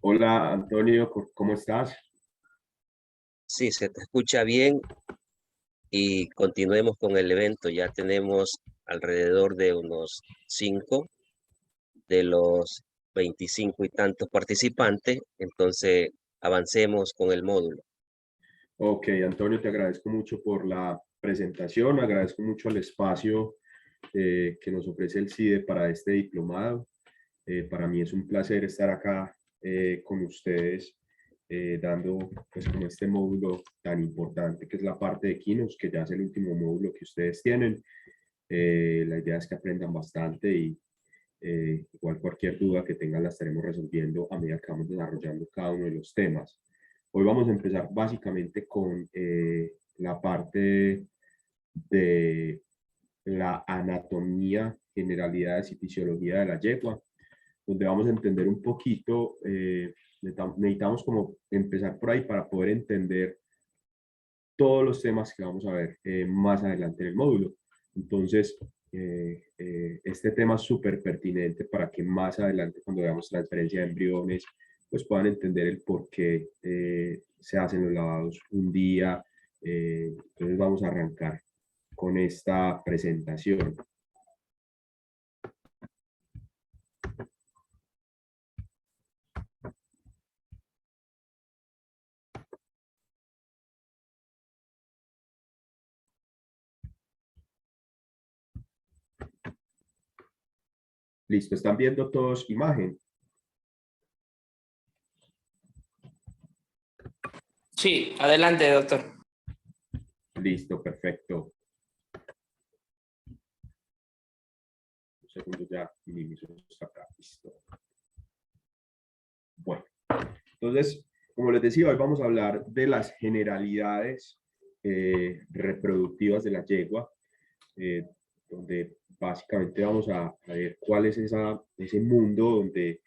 Hola Antonio, ¿cómo estás? Sí, se te escucha bien y continuemos con el evento. Ya tenemos alrededor de unos 5 de los 25 y tantos participantes, entonces avancemos con el módulo. Ok, Antonio, te agradezco mucho por la presentación, agradezco mucho el espacio que nos ofrece el CIDE para este diplomado. Para mí es un placer estar acá con ustedes dando pues como este módulo tan importante que es la parte de Kinos, que ya es el último módulo que ustedes tienen. La idea es que aprendan bastante y igual cualquier duda que tengan la estaremos resolviendo a medida que vamos desarrollando cada uno de los temas. Hoy vamos a empezar básicamente con la parte de la anatomía, generalidades y fisiología de la yegua, donde vamos a entender un poquito, necesitamos como empezar por ahí para poder entender todos los temas que vamos a ver más adelante en el módulo. Entonces, este tema es súper pertinente para que más adelante, cuando veamos transferencia de embriones, pues puedan entender el por qué se hacen los lavados un día. Entonces, vamos a arrancar con esta presentación. Listo, ¿están viendo todos imagen? Sí, adelante, doctor. Listo, perfecto. Un segundo, ya minimizo esta acá. Listo. Bueno, entonces, como les decía, hoy vamos a hablar de las generalidades reproductivas de la yegua, donde básicamente vamos a ver cuál es ese mundo donde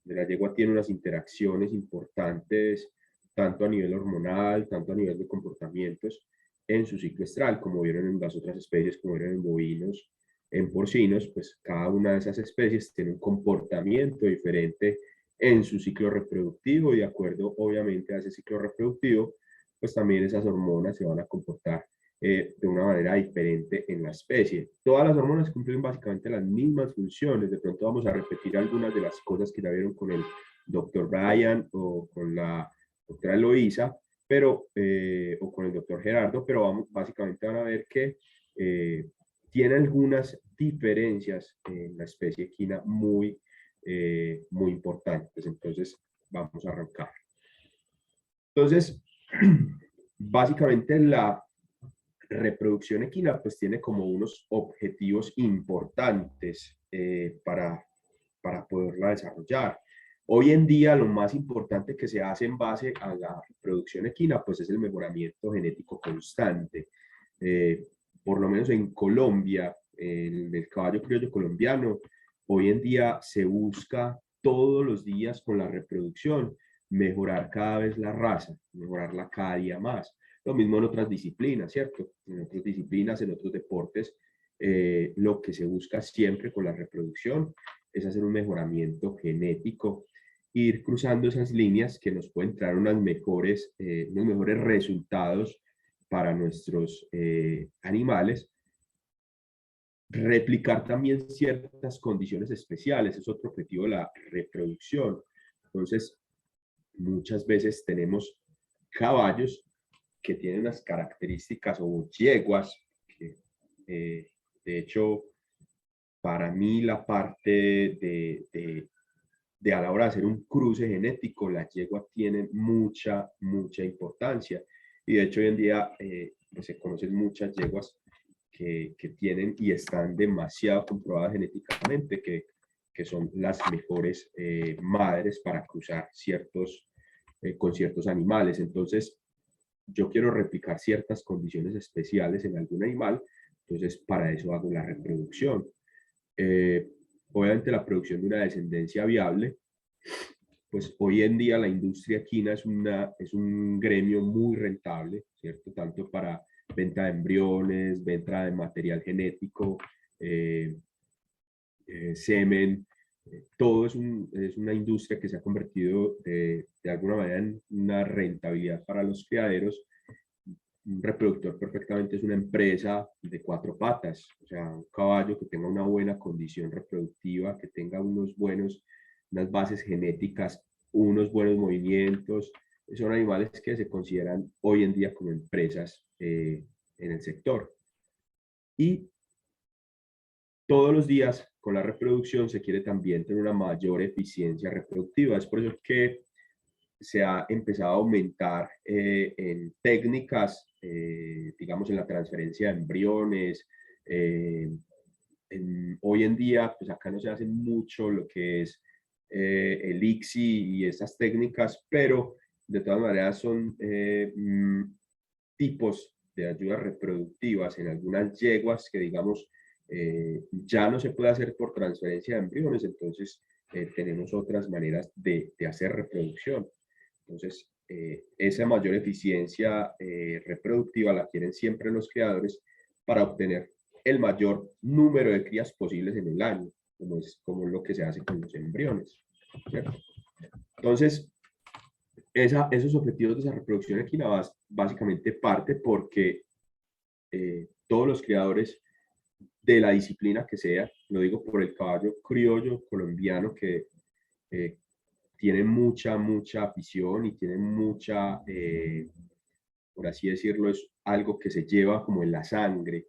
la yegua tiene unas interacciones importantes, tanto a nivel hormonal, tanto a nivel de comportamientos, en su ciclo estral, como vieron en las otras especies, como vieron en bovinos, en porcinos, pues cada una de esas especies tiene un comportamiento diferente en su ciclo reproductivo y de acuerdo obviamente a ese ciclo reproductivo, pues también esas hormonas se van a comportar de una manera diferente en la especie. Todas las hormonas cumplen básicamente las mismas funciones. De pronto vamos a repetir algunas de las cosas que ya vieron con el doctor Brian o con la doctora Eloísa, pero, o con el doctor Gerardo, pero básicamente van a ver que tiene algunas diferencias en la especie equina muy importantes. Entonces, vamos a arrancar. Entonces, básicamente la reproducción equina pues tiene como unos objetivos importantes para poderla desarrollar. Hoy en día lo más importante que se hace en base a la reproducción equina pues es el mejoramiento genético constante. Por lo menos en Colombia, en el caballo criollo colombiano, hoy en día se busca todos los días con la reproducción mejorar cada vez la raza, mejorarla cada día más. Lo mismo en otras disciplinas, ¿cierto? En otras disciplinas, en otros deportes, lo que se busca siempre con la reproducción es hacer un mejoramiento genético, ir cruzando esas líneas que nos pueden traer unos mejores resultados para nuestros animales, replicar también ciertas condiciones especiales, es otro objetivo de la reproducción. Entonces, muchas veces tenemos caballos que tienen unas características o yeguas que, de hecho, para mí la parte de a la hora de hacer un cruce genético, las yeguas tienen mucha importancia. Y de hecho hoy en día pues se conocen muchas yeguas que tienen y están demasiado comprobadas genéticamente que son las mejores madres para cruzar con ciertos animales. Entonces, yo quiero replicar ciertas condiciones especiales en algún animal, entonces para eso hago la reproducción. Obviamente la producción de una descendencia viable, pues hoy en día la industria equina es un gremio muy rentable, ¿cierto? Tanto para venta de embriones, venta de material genético, semen, todo es una industria que se ha convertido de alguna manera en una rentabilidad para los criaderos. Un reproductor perfectamente es una empresa de 4 patas, o sea, un caballo que tenga una buena condición reproductiva, que tenga unas bases genéticas, unos buenos movimientos. Son animales que se consideran hoy en día como empresas en el sector. Y todos los días con la reproducción se quiere también tener una mayor eficiencia reproductiva. Es por eso que se ha empezado a aumentar en técnicas, digamos, en la transferencia de embriones. Hoy en día, pues acá no se hace mucho lo que es el ICSI y esas técnicas, pero de todas maneras son tipos de ayudas reproductivas en algunas yeguas que, digamos, ya no se puede hacer por transferencia de embriones, entonces tenemos otras maneras de hacer reproducción. Entonces, esa mayor eficiencia reproductiva la quieren siempre los criadores para obtener el mayor número de crías posibles en el año, como lo que se hace con los embriones, ¿cierto? Entonces, esos objetivos de esa reproducción equina básicamente parte porque todos los criadores de la disciplina que sea, lo digo por el caballo criollo colombiano que tiene mucha afición y tiene mucha, por así decirlo, es algo que se lleva como en la sangre.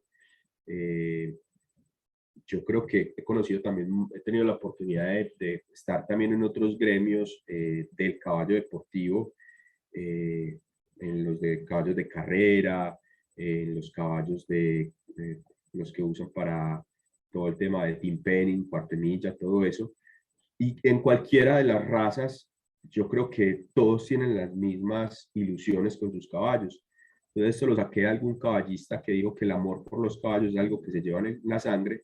Yo creo que he conocido también, he tenido la oportunidad de estar también en otros gremios del caballo deportivo, en los de caballos de carrera, en los caballos de los que usan para todo el tema de team penning, cuarto de milla, todo eso. Y en cualquiera de las razas, yo creo que todos tienen las mismas ilusiones con sus caballos. Entonces, esto lo saqué de algún caballista que dijo que el amor por los caballos es algo que se lleva en la sangre,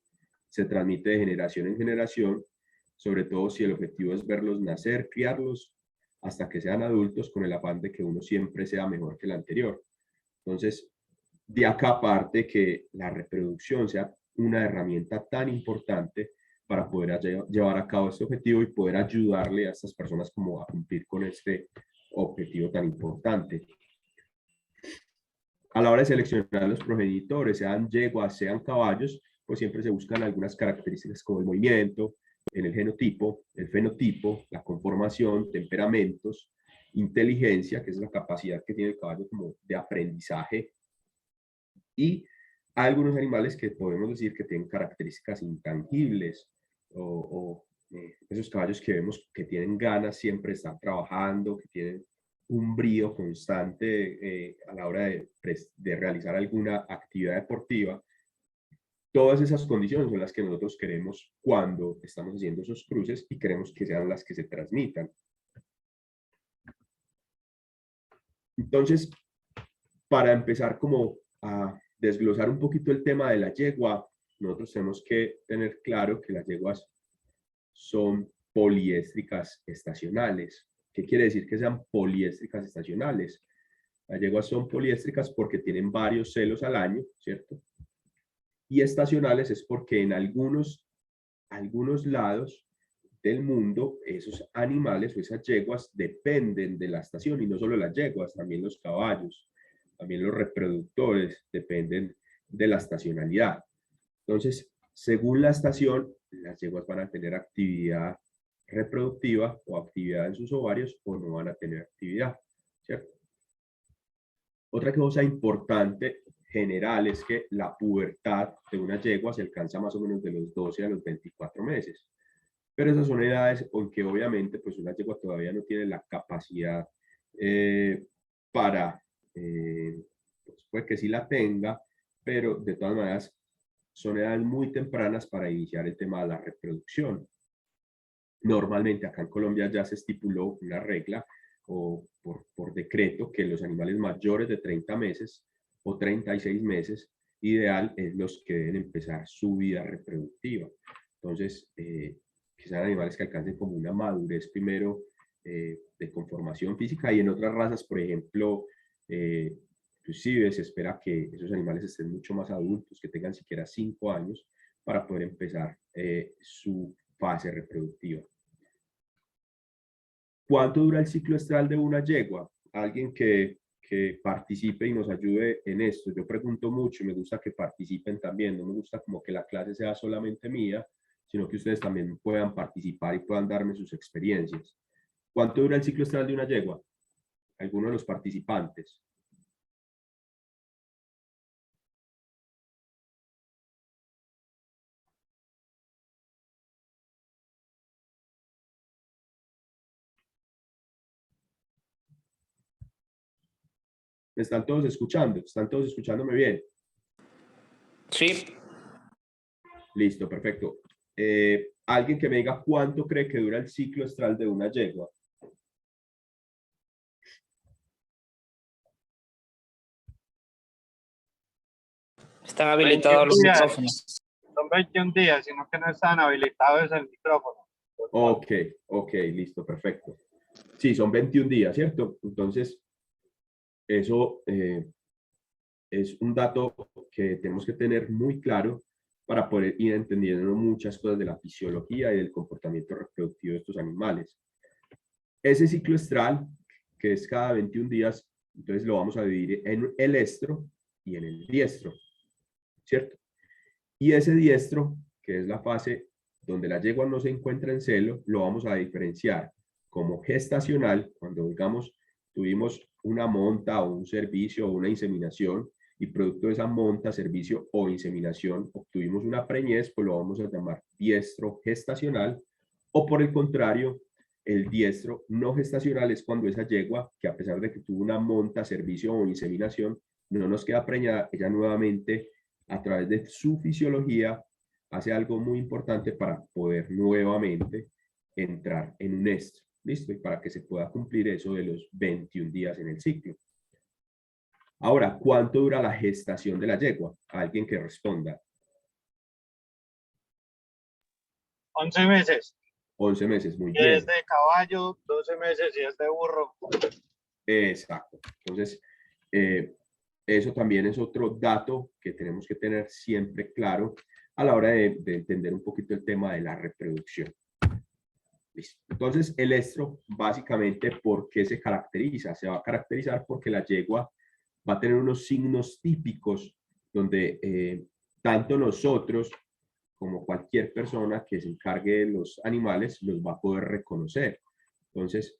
se transmite de generación en generación, sobre todo si el objetivo es verlos nacer, criarlos, hasta que sean adultos, con el afán de que uno siempre sea mejor que el anterior. Entonces, de acá parte que la reproducción sea una herramienta tan importante para poder llevar a cabo este objetivo y poder ayudarle a estas personas como a cumplir con este objetivo tan importante. A la hora de seleccionar los progenitores, sean yeguas, sean caballos, pues siempre se buscan algunas características como el movimiento, en el genotipo, el fenotipo, la conformación, temperamentos, inteligencia, que es la capacidad que tiene el caballo como de aprendizaje, y hay algunos animales que podemos decir que tienen características intangibles esos caballos que vemos que tienen ganas siempre de estar trabajando, que tienen un brío constante a la hora de realizar alguna actividad deportiva. Todas esas condiciones son las que nosotros queremos cuando estamos haciendo esos cruces y queremos que sean las que se transmitan. Entonces, para empezar como a desglosar un poquito el tema de la yegua, nosotros tenemos que tener claro que las yeguas son poliéstricas estacionales. ¿Qué quiere decir que sean poliéstricas estacionales? Las yeguas son poliéstricas porque tienen varios celos al año, ¿cierto? Y estacionales es porque en algunos lados del mundo esos animales o esas yeguas dependen de la estación, y no solo las yeguas, también los caballos, también los reproductores dependen de la estacionalidad. Entonces, según la estación, las yeguas van a tener actividad reproductiva o actividad en sus ovarios o no van a tener actividad, ¿cierto? Otra cosa importante general es que la pubertad de una yegua se alcanza más o menos de los 12 a los 24 meses. Pero esas son edades en que obviamente pues una yegua todavía no tiene la capacidad para, pues puede que sí la tenga, pero de todas maneras son edades muy tempranas para iniciar el tema de la reproducción. Normalmente acá en Colombia ya se estipuló una regla o por decreto que los animales mayores de 30 meses o 36 meses, ideal es los que deben empezar su vida reproductiva. Entonces, que sean animales que alcancen como una madurez primero de conformación física, y en otras razas, por ejemplo, inclusive se espera que esos animales estén mucho más adultos, que tengan siquiera 5 años para poder empezar su fase reproductiva. ¿Cuánto dura el ciclo estral de una yegua? Alguien que participe y nos ayude en esto. Yo pregunto mucho y me gusta que participen también. No me gusta como que la clase sea solamente mía, sino que ustedes también puedan participar y puedan darme sus experiencias. ¿Cuánto dura el ciclo estral de una yegua? ¿Alguno de los participantes? ¿Me están todos escuchando? ¿Están todos escuchándome bien? Sí. Listo, perfecto. Alguien que me diga cuánto cree que dura el ciclo estral de una yegua. Están habilitados los 21 días. micrófonos. Son 21 días, sino que no están habilitados el micrófono. Ok, listo, perfecto. Sí, son 21 días, ¿cierto? Entonces, eso es un dato que tenemos que tener muy claro para poder ir entendiendo muchas cosas de la fisiología y del comportamiento reproductivo de estos animales. Ese ciclo estral, que es cada 21 días, entonces lo vamos a dividir en el estro y en el diestro, ¿cierto? Y ese diestro, que es la fase donde la yegua no se encuentra en celo, lo vamos a diferenciar como gestacional, cuando digamos tuvimos una monta o un servicio o una inseminación y producto de esa monta, servicio o inseminación obtuvimos una preñez, pues lo vamos a llamar diestro gestacional, o por el contrario, el diestro no gestacional es cuando esa yegua, que a pesar de que tuvo una monta, servicio o inseminación, no nos queda preñada, ella nuevamente a través de su fisiología hace algo muy importante para poder nuevamente entrar en un estro. ¿Listo? Y para que se pueda cumplir eso de los 21 días en el ciclo. Ahora, ¿cuánto dura la gestación de la yegua? Alguien que responda. 11 meses. 11 meses, muy Y bien. es de caballo, 12 meses y es de burro. Exacto. Entonces, eso también es otro dato que tenemos que tener siempre claro a la hora de entender un poquito el tema de la reproducción. Listo. Entonces, el estro, básicamente, ¿por qué se caracteriza? Se va a caracterizar porque la yegua va a tener unos signos típicos donde tanto nosotros como cualquier persona que se encargue de los animales los va a poder reconocer. Entonces,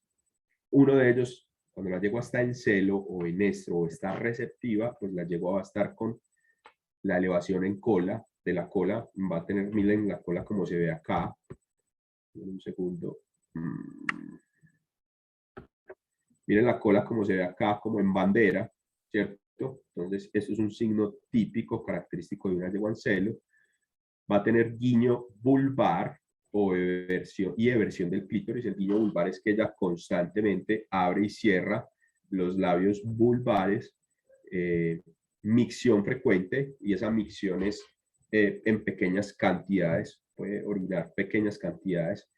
uno de ellos, cuando la yegua está en celo o en estro o está receptiva, pues la yegua va a estar con la elevación en cola, de la cola, va a tener, miren la cola como se ve acá. Un segundo. Miren la cola como se ve acá, como en bandera, ¿cierto? Entonces, esto es un signo típico, característico de una yegua en celo. Va a tener guiño vulvar o eversión del clítoris. El guiño vulvar es que ella constantemente abre y cierra los labios vulvares, micción frecuente, y esa micción es en pequeñas cantidades, puede orinar pequeñas cantidades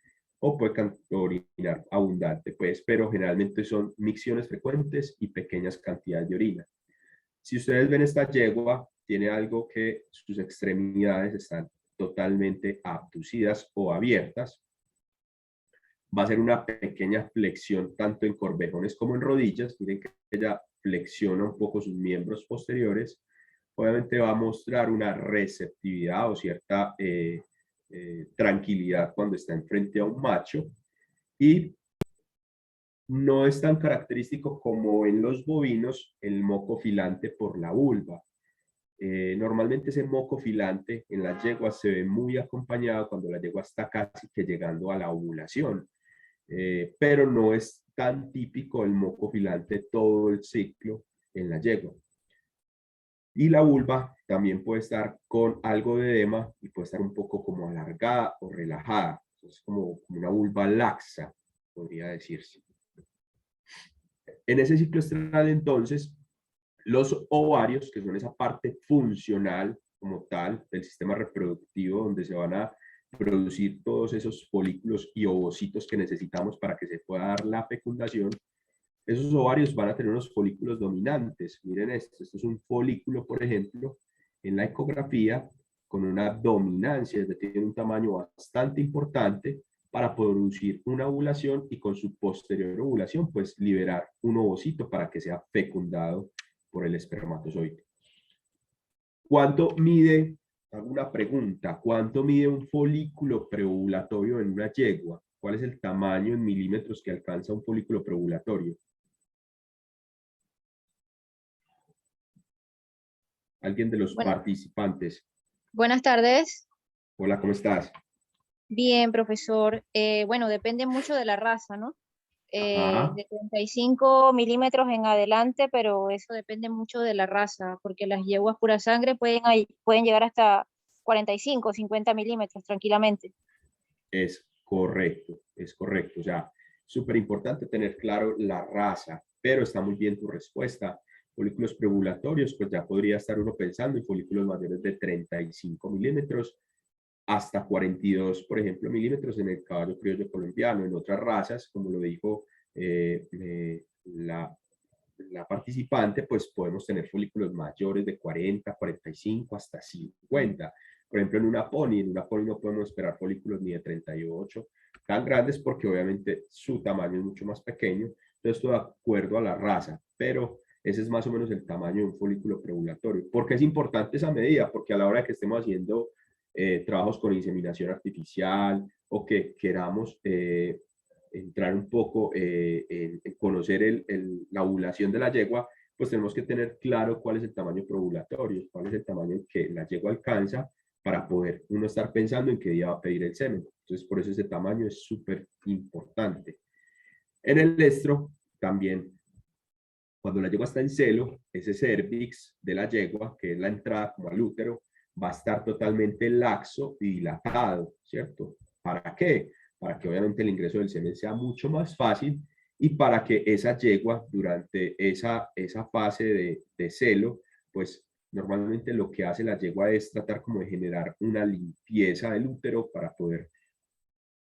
o puede orinar abundante, pues, pero generalmente son micciones frecuentes y pequeñas cantidades de orina. Si ustedes ven esta yegua, tiene algo que sus extremidades están totalmente abducidas o abiertas. Va a ser una pequeña flexión tanto en corvejones como en rodillas. Miren que ella flexiona un poco sus miembros posteriores. Obviamente va a mostrar una receptividad o cierta tranquilidad cuando está enfrente a un macho. Y no es tan característico como en los bovinos el moco filante por la vulva. Normalmente ese moco filante en las yeguas se ve muy acompañado cuando la yegua está casi que llegando a la ovulación, pero no es tan típico el moco filante todo el ciclo en la yegua. Y la vulva también puede estar con algo de edema y puede estar un poco como alargada o relajada. Es como una vulva laxa, podría decirse. En ese ciclo estral, entonces, los ovarios, que son esa parte funcional como tal del sistema reproductivo, donde se van a producir todos esos folículos y ovocitos que necesitamos para que se pueda dar la fecundación, esos ovarios van a tener unos folículos dominantes. Miren esto es un folículo, por ejemplo, en la ecografía con una dominancia, es decir, tiene un tamaño bastante importante para producir una ovulación y con su posterior ovulación, pues liberar un ovocito para que sea fecundado por el espermatozoide. ¿Cuánto mide? Hago una pregunta. ¿Cuánto mide un folículo preovulatorio en una yegua? ¿Cuál es el tamaño en milímetros que alcanza un folículo preovulatorio? ¿Alguien de los Bueno, participantes? buenas tardes. Hola, ¿cómo estás? Bien, profesor. Bueno, depende mucho de la raza, ¿no? Ajá, De 35 milímetros en adelante, pero eso depende mucho de la raza, porque las yeguas pura sangre pueden llegar hasta 45, 50 milímetros tranquilamente. es correcto, es correcto. O sea, súper importante tener claro la raza, pero está muy bien tu respuesta. Folículos preovulatorios, pues ya podría estar uno pensando en folículos mayores de 35 milímetros hasta 42, por ejemplo, milímetros en el caballo criollo colombiano. En otras razas, como lo dijo la participante, pues podemos tener folículos mayores de 40, 45, hasta 50. Por ejemplo, en una pony no podemos esperar folículos ni de 38 tan grandes porque obviamente su tamaño es mucho más pequeño. Entonces, todo de acuerdo a la raza, pero ese es más o menos el tamaño de un folículo preovulatorio. ¿Por qué es importante esa medida? Porque a la hora que estemos haciendo trabajos con inseminación artificial o que queramos entrar un poco en conocer la ovulación de la yegua, pues tenemos que tener claro cuál es el tamaño preovulatorio, cuál es el tamaño que la yegua alcanza para poder uno estar pensando en qué día va a pedir el semen. Entonces, por eso ese tamaño es súper importante. En el estro, también, cuando la yegua está en celo, ese cervix de la yegua, que es la entrada como al útero, va a estar totalmente laxo y dilatado, ¿cierto? ¿Para qué? Para que obviamente el ingreso del semen sea mucho más fácil y para que esa yegua durante esa fase de celo, pues normalmente lo que hace la yegua es tratar como de generar una limpieza del útero para poder,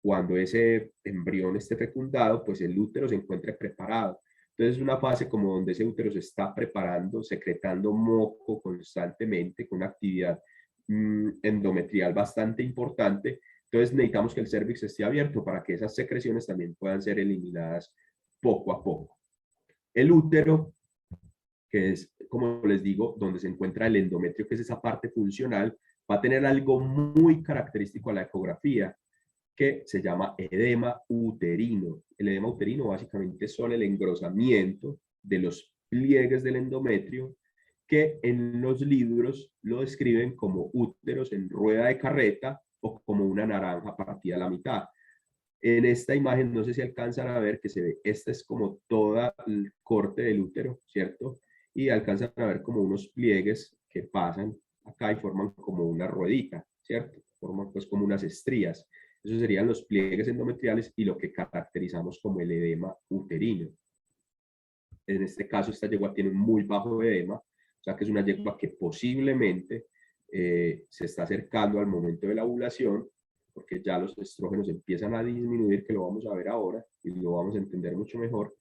cuando ese embrión esté fecundado, pues el útero se encuentre preparado. Entonces es una fase como donde ese útero se está preparando, secretando moco constantemente, con una actividad endometrial bastante importante. Entonces necesitamos que el cervix esté abierto para que esas secreciones también puedan ser eliminadas poco a poco. El útero, que es, como les digo, donde se encuentra el endometrio, que es esa parte funcional, va a tener algo muy característico a la ecografía, que se llama edema uterino. El edema uterino básicamente son el engrosamiento de los pliegues del endometrio, que en los libros lo describen como úteros en rueda de carreta o como una naranja partida a la mitad. En esta imagen, no sé si alcanzan a ver que se ve, esta es como todo el corte del útero, ¿cierto? Y alcanzan a ver como unos pliegues que pasan acá y forman como una ruedita, ¿cierto? Forman pues como unas estrías. Esos serían los pliegues endometriales y lo que caracterizamos como el edema uterino. En este caso, esta yegua tiene un muy bajo edema, o sea que es una yegua que posiblemente se está acercando al momento de la ovulación, porque ya los estrógenos empiezan a disminuir, que lo vamos a ver ahora y lo vamos a entender mucho mejor.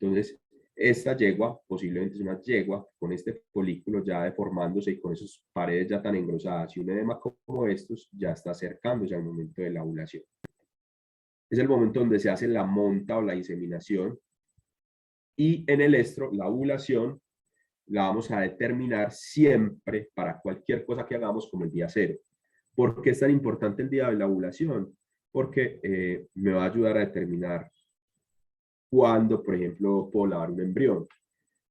Entonces, esta yegua posiblemente es una yegua con este folículo ya deformándose y con esas paredes ya tan engrosadas y un edema como estos ya está acercándose al momento de la ovulación. Es el momento donde se hace la monta o la inseminación y en el estro, la ovulación la vamos a determinar siempre para cualquier cosa que hagamos como el día cero. ¿Por qué es tan importante el día de la ovulación? Porque me va a ayudar a determinar cuándo, por ejemplo, puedo lavar un embrión.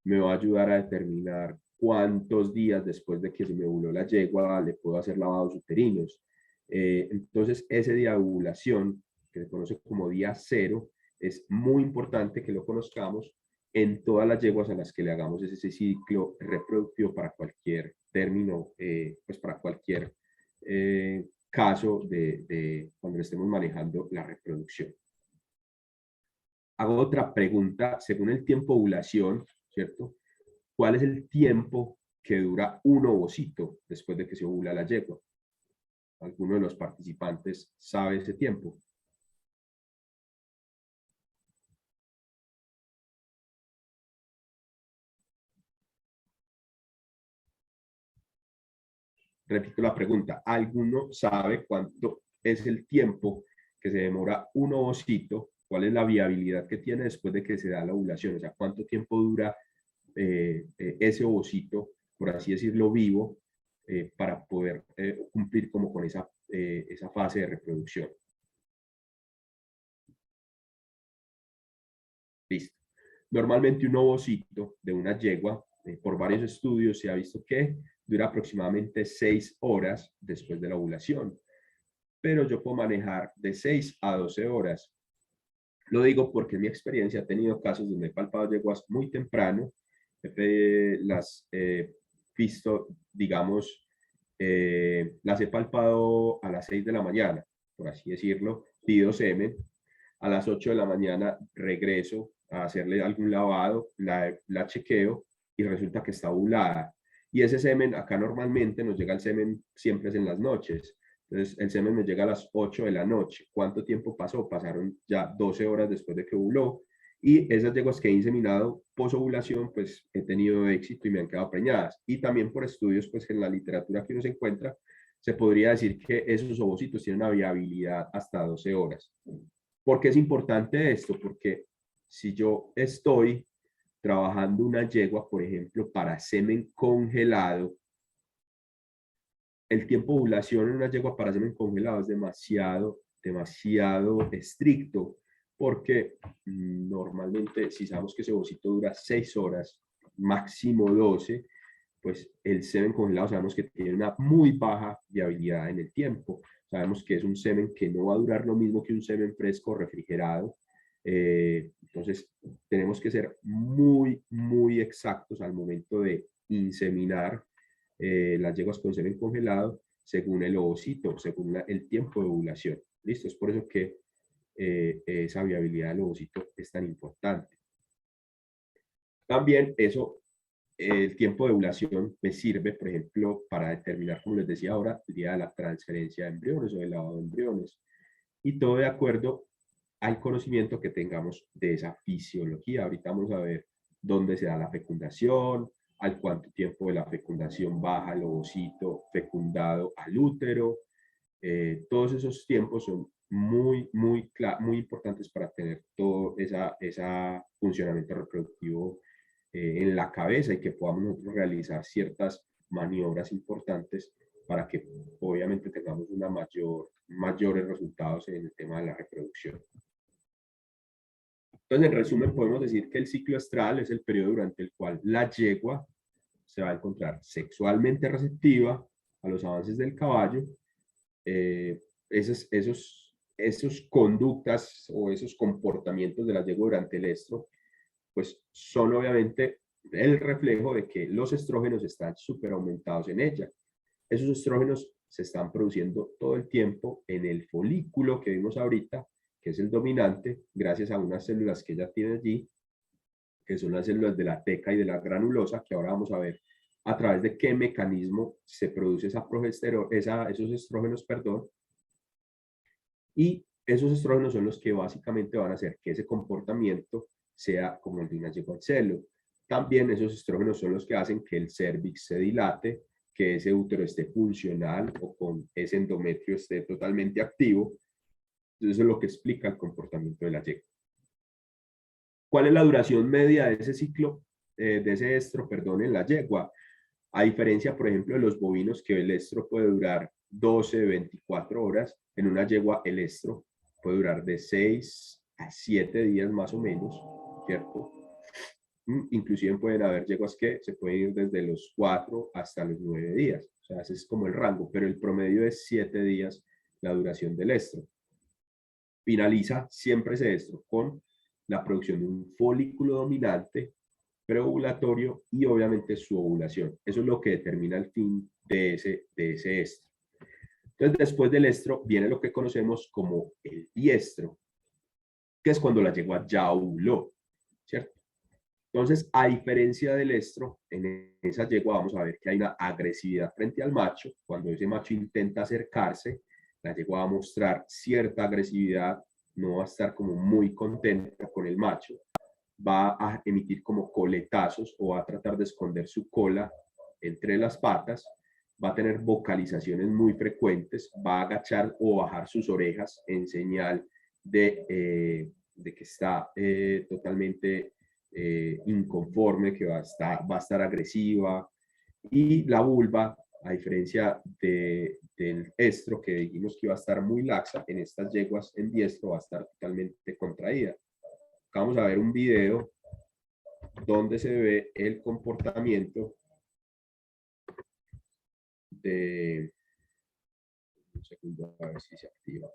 Me va a ayudar a determinar cuántos días después de que se me ovuló la yegua le puedo hacer lavados uterinos. Entonces, ese día de ovulación, que se conoce como día cero, es muy importante que lo conozcamos en todas las yeguas a las que le hagamos ese ciclo reproductivo para cualquier término, pues para cualquier caso de cuando estemos manejando la reproducción. Hago otra pregunta, según el tiempo de ovulación, ¿cierto? ¿Cuál es el tiempo que dura un ovocito después de que se ovula la yegua? ¿Alguno de los participantes sabe ese tiempo? repito la pregunta, ¿alguno sabe cuánto es el tiempo que se demora un ovocito? ¿Cuál es la viabilidad que tiene después de que se da la ovulación? O sea, ¿cuánto tiempo dura ese ovocito, por así decirlo, vivo, para poder cumplir como con esa fase de reproducción? Listo. Normalmente un ovocito de una yegua, por varios estudios se ha visto que dura aproximadamente 6 horas después de la ovulación, pero yo puedo manejar de 6 a 12 horas. Lo digo porque en mi experiencia he tenido casos donde he palpado yeguas muy temprano, las he visto, digamos, las he palpado a las 6 de la mañana, por así decirlo, pido semen, a las 8 de la mañana regreso a hacerle algún lavado, la chequeo y resulta que está ovulada. Y ese semen, acá normalmente nos llega el semen siempre es en las noches. Entonces el semen me llega a las 8 de la noche. ¿Cuánto tiempo pasó? Pasaron ya 12 horas después de que ovuló. Y esas yeguas que he inseminado posovulación, pues he tenido éxito y me han quedado preñadas. Y también por estudios, pues en la literatura que uno se encuentra, se podría decir que esos ovocitos tienen una viabilidad hasta 12 horas. ¿Por qué es importante esto? Porque si yo estoy trabajando una yegua, por ejemplo, para semen congelado, el tiempo de ovulación en una yegua para semen congelado es demasiado estricto, porque normalmente si sabemos que ese ovocito dura 6 horas, máximo 12, pues el semen congelado sabemos que tiene una muy baja viabilidad en el tiempo. Sabemos que es un semen que no va a durar lo mismo que un semen fresco refrigerado. Entonces, tenemos que ser muy exactos al momento de inseminar las yeguas con semen congelado según el ovocito, según el tiempo de ovulación. ¿Listo? Es por eso que esa viabilidad del ovocito es tan importante. También eso, el tiempo de ovulación me sirve, por ejemplo, para determinar, como les decía ahora, el día de la transferencia de embriones o del lavado de embriones. Y todo de acuerdo al conocimiento que tengamos de esa fisiología. Ahorita vamos a ver dónde se da la fecundación, al cuánto tiempo de la fecundación baja el ovocito fecundado al útero. Todos esos tiempos son muy importantes para tener todo ese funcionamiento reproductivo en la cabeza y que podamos nosotros realizar ciertas maniobras importantes para que obviamente tengamos mayores resultados en el tema de la reproducción. Entonces, en resumen, podemos decir que el ciclo estral es el periodo durante el cual la yegua se va a encontrar sexualmente receptiva a los avances del caballo. Esos conductas o esos comportamientos de la yegua durante el estro, pues son obviamente el reflejo de que los estrógenos están súper aumentados en ella. Esos estrógenos se están produciendo todo el tiempo en el folículo que vimos ahorita, que es el dominante, gracias a unas células que ella tiene allí, que son las células de la teca y de la granulosa, que ahora vamos a ver a través de qué mecanismo se produce esa progesterona, esos estrógenos, perdón. Y esos estrógenos son los que básicamente van a hacer que ese comportamiento sea como el de una yegua en celo. También esos estrógenos son los que hacen que el cérvix se dilate, que ese útero esté funcional o con ese endometrio esté totalmente activo. Eso es lo que explica el comportamiento de la yegua. ¿Cuál es la duración media de ese ciclo, de ese estro, perdón, en la yegua? A diferencia, por ejemplo, de los bovinos, que el estro puede durar 12, 24 horas, en una yegua el estro puede durar de 6 a 7 días más o menos, ¿cierto? Inclusive pueden haber yeguas que se pueden ir desde los 4 hasta los 9 días. O sea, ese es como el rango, pero el promedio es 7 días la duración del estro. Finaliza siempre ese estro con la producción de un folículo dominante preovulatorio y obviamente su ovulación. Eso es lo que determina el fin de ese estro. Entonces, después del estro viene lo que conocemos como el diestro, que es cuando la yegua ya ovuló, ¿cierto? Entonces, a diferencia del estro, en esa yegua vamos a ver que hay una agresividad frente al macho. Cuando ese macho intenta acercarse, la yegua va a mostrar cierta agresividad, no va a estar como muy contenta con el macho, va a emitir como coletazos o va a tratar de esconder su cola entre las patas va a tener vocalizaciones muy frecuentes, va a agachar o bajar sus orejas en señal de que está totalmente inconforme, que va a estar agresiva. Y la vulva, a diferencia del estro, que dijimos que iba a estar muy laxa, en estas yeguas en diestro va a estar totalmente contraída. Acá vamos a ver un video donde se ve el comportamiento de... Un segundo, a ver si se activa.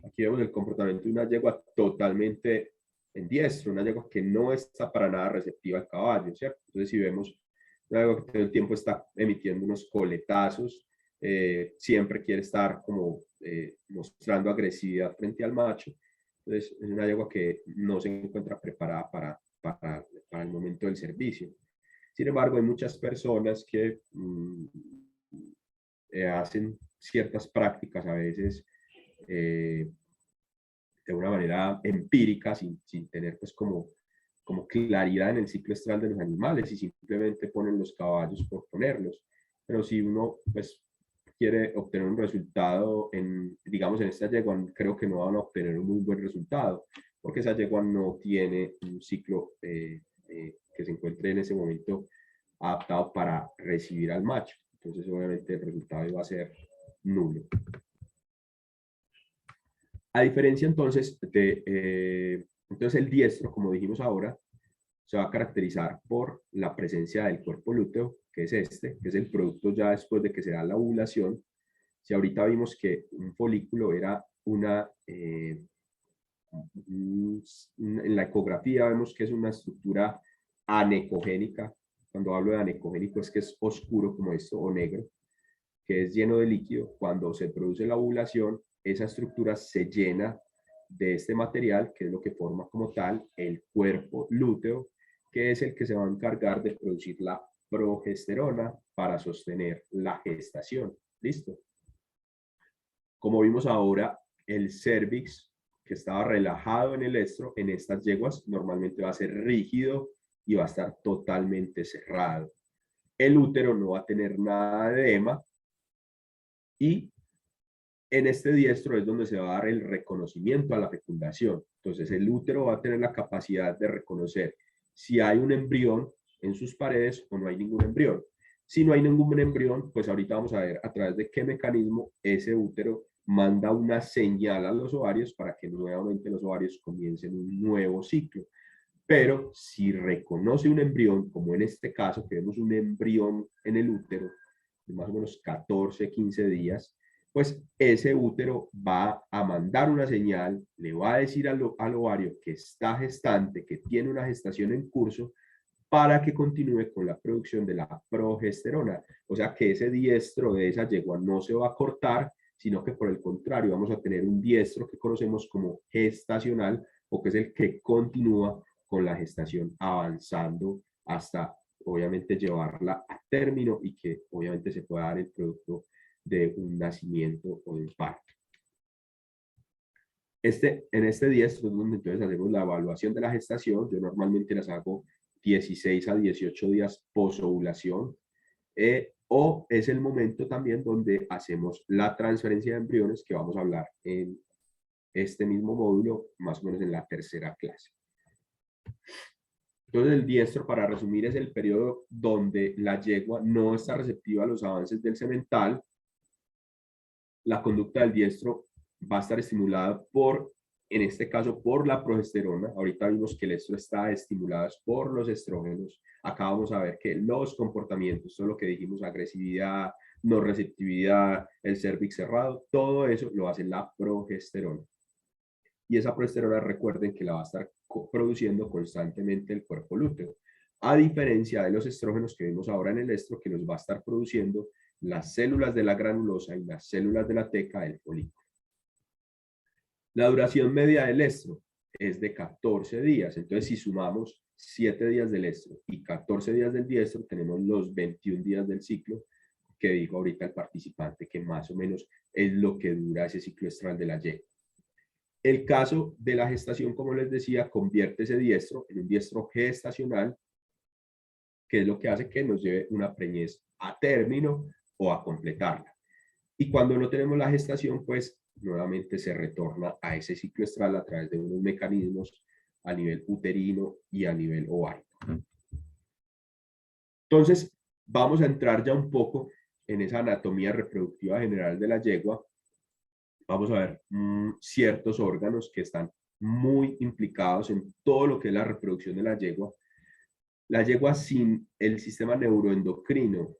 Aquí vemos el comportamiento de una yegua totalmente en diestro, una yegua que no está para nada receptiva al caballo, ¿cierto? Entonces, si vemos una yegua que todo el tiempo está emitiendo unos coletazos, siempre quiere estar como mostrando agresividad frente al macho, entonces es una yegua que no se encuentra preparada para el momento del servicio. Sin embargo, hay muchas personas que hacen ciertas prácticas a veces de una manera empírica, sin tener pues como claridad en el ciclo estral de los animales y simplemente ponen los caballos por ponerlos. Pero si uno pues quiere obtener un resultado, digamos en esta yegua, creo que no van a obtener un muy buen resultado, porque esa yegua no tiene un ciclo que se encuentre en ese momento adaptado para recibir al macho. Entonces obviamente el resultado va a ser nulo. A diferencia entonces entonces el diestro, como dijimos ahora, se va a caracterizar por la presencia del cuerpo lúteo, que es este, que es el producto ya después de que se da la ovulación. Si ahorita vimos que un folículo era en la ecografía vemos que es una estructura anecogénica. Cuando hablo de anecogénico es que es oscuro como esto o negro, que es lleno de líquido. Cuando se produce la ovulación, esa estructura se llena de este material, que es lo que forma como tal el cuerpo lúteo, que es el que se va a encargar de producir la progesterona para sostener la gestación. ¿Listo? Como vimos ahora, el cérvix, que estaba relajado en el estro, en estas yeguas normalmente va a ser rígido y va a estar totalmente cerrado. El útero no va a tener nada de edema y en este diestro es donde se va a dar el reconocimiento a la fecundación. Entonces el útero va a tener la capacidad de reconocer si hay un embrión en sus paredes o no hay ningún embrión. Si no hay ningún embrión, pues ahorita vamos a ver a través de qué mecanismo ese útero manda una señal a los ovarios para que nuevamente los ovarios comiencen un nuevo ciclo. Pero si reconoce un embrión, como en este caso, que vemos un embrión en el útero de más o menos 14, 15 días, pues ese útero va a mandar una señal, le va a decir al ovario que está gestante, que tiene una gestación en curso, para que continúe con la producción de la progesterona. O sea que ese diestro de esa yegua no se va a cortar, sino que por el contrario vamos a tener un diestro que conocemos como gestacional, o que es el que continúa con la gestación avanzando hasta obviamente llevarla a término y que obviamente se pueda dar el producto de un nacimiento o de un parto. En este diestro es donde entonces hacemos la evaluación de la gestación. Yo normalmente las hago 16 a 18 días posovulación, o es el momento también donde hacemos la transferencia de embriones, que vamos a hablar en este mismo módulo, más o menos en la tercera clase. Entonces el diestro, para resumir, es el periodo donde la yegua no está receptiva a los avances del semental. La conducta del diestro va a estar estimulada en este caso, por la progesterona. Ahorita vimos que el estro está estimulado por los estrógenos. Acá vamos a ver que los comportamientos, todo lo que dijimos, agresividad, no receptividad, el cérvix cerrado, todo eso lo hace la progesterona. Y esa progesterona, recuerden que la va a estar produciendo constantemente el cuerpo lúteo, a diferencia de los estrógenos que vimos ahora en el estro, que los va a estar produciendo las células de la granulosa y las células de la teca del folículo. La duración media del estro es de 14 días. Entonces, si sumamos 7 días del estro y 14 días del diestro, tenemos los 21 días del ciclo, que dijo ahorita el participante, que más o menos es lo que dura ese ciclo estral de la yegua. El caso de la gestación, como les decía, convierte ese diestro en un diestro gestacional, que es lo que hace que nos lleve una preñez a término o a completarla. Y cuando no tenemos la gestación, pues nuevamente se retorna a ese ciclo estral a través de unos mecanismos a nivel uterino y a nivel ovárico. Entonces, vamos a entrar ya un poco en esa anatomía reproductiva general de la yegua. Vamos a ver ciertos órganos que están muy implicados en todo lo que es la reproducción de la yegua. La yegua sin el sistema neuroendocrino,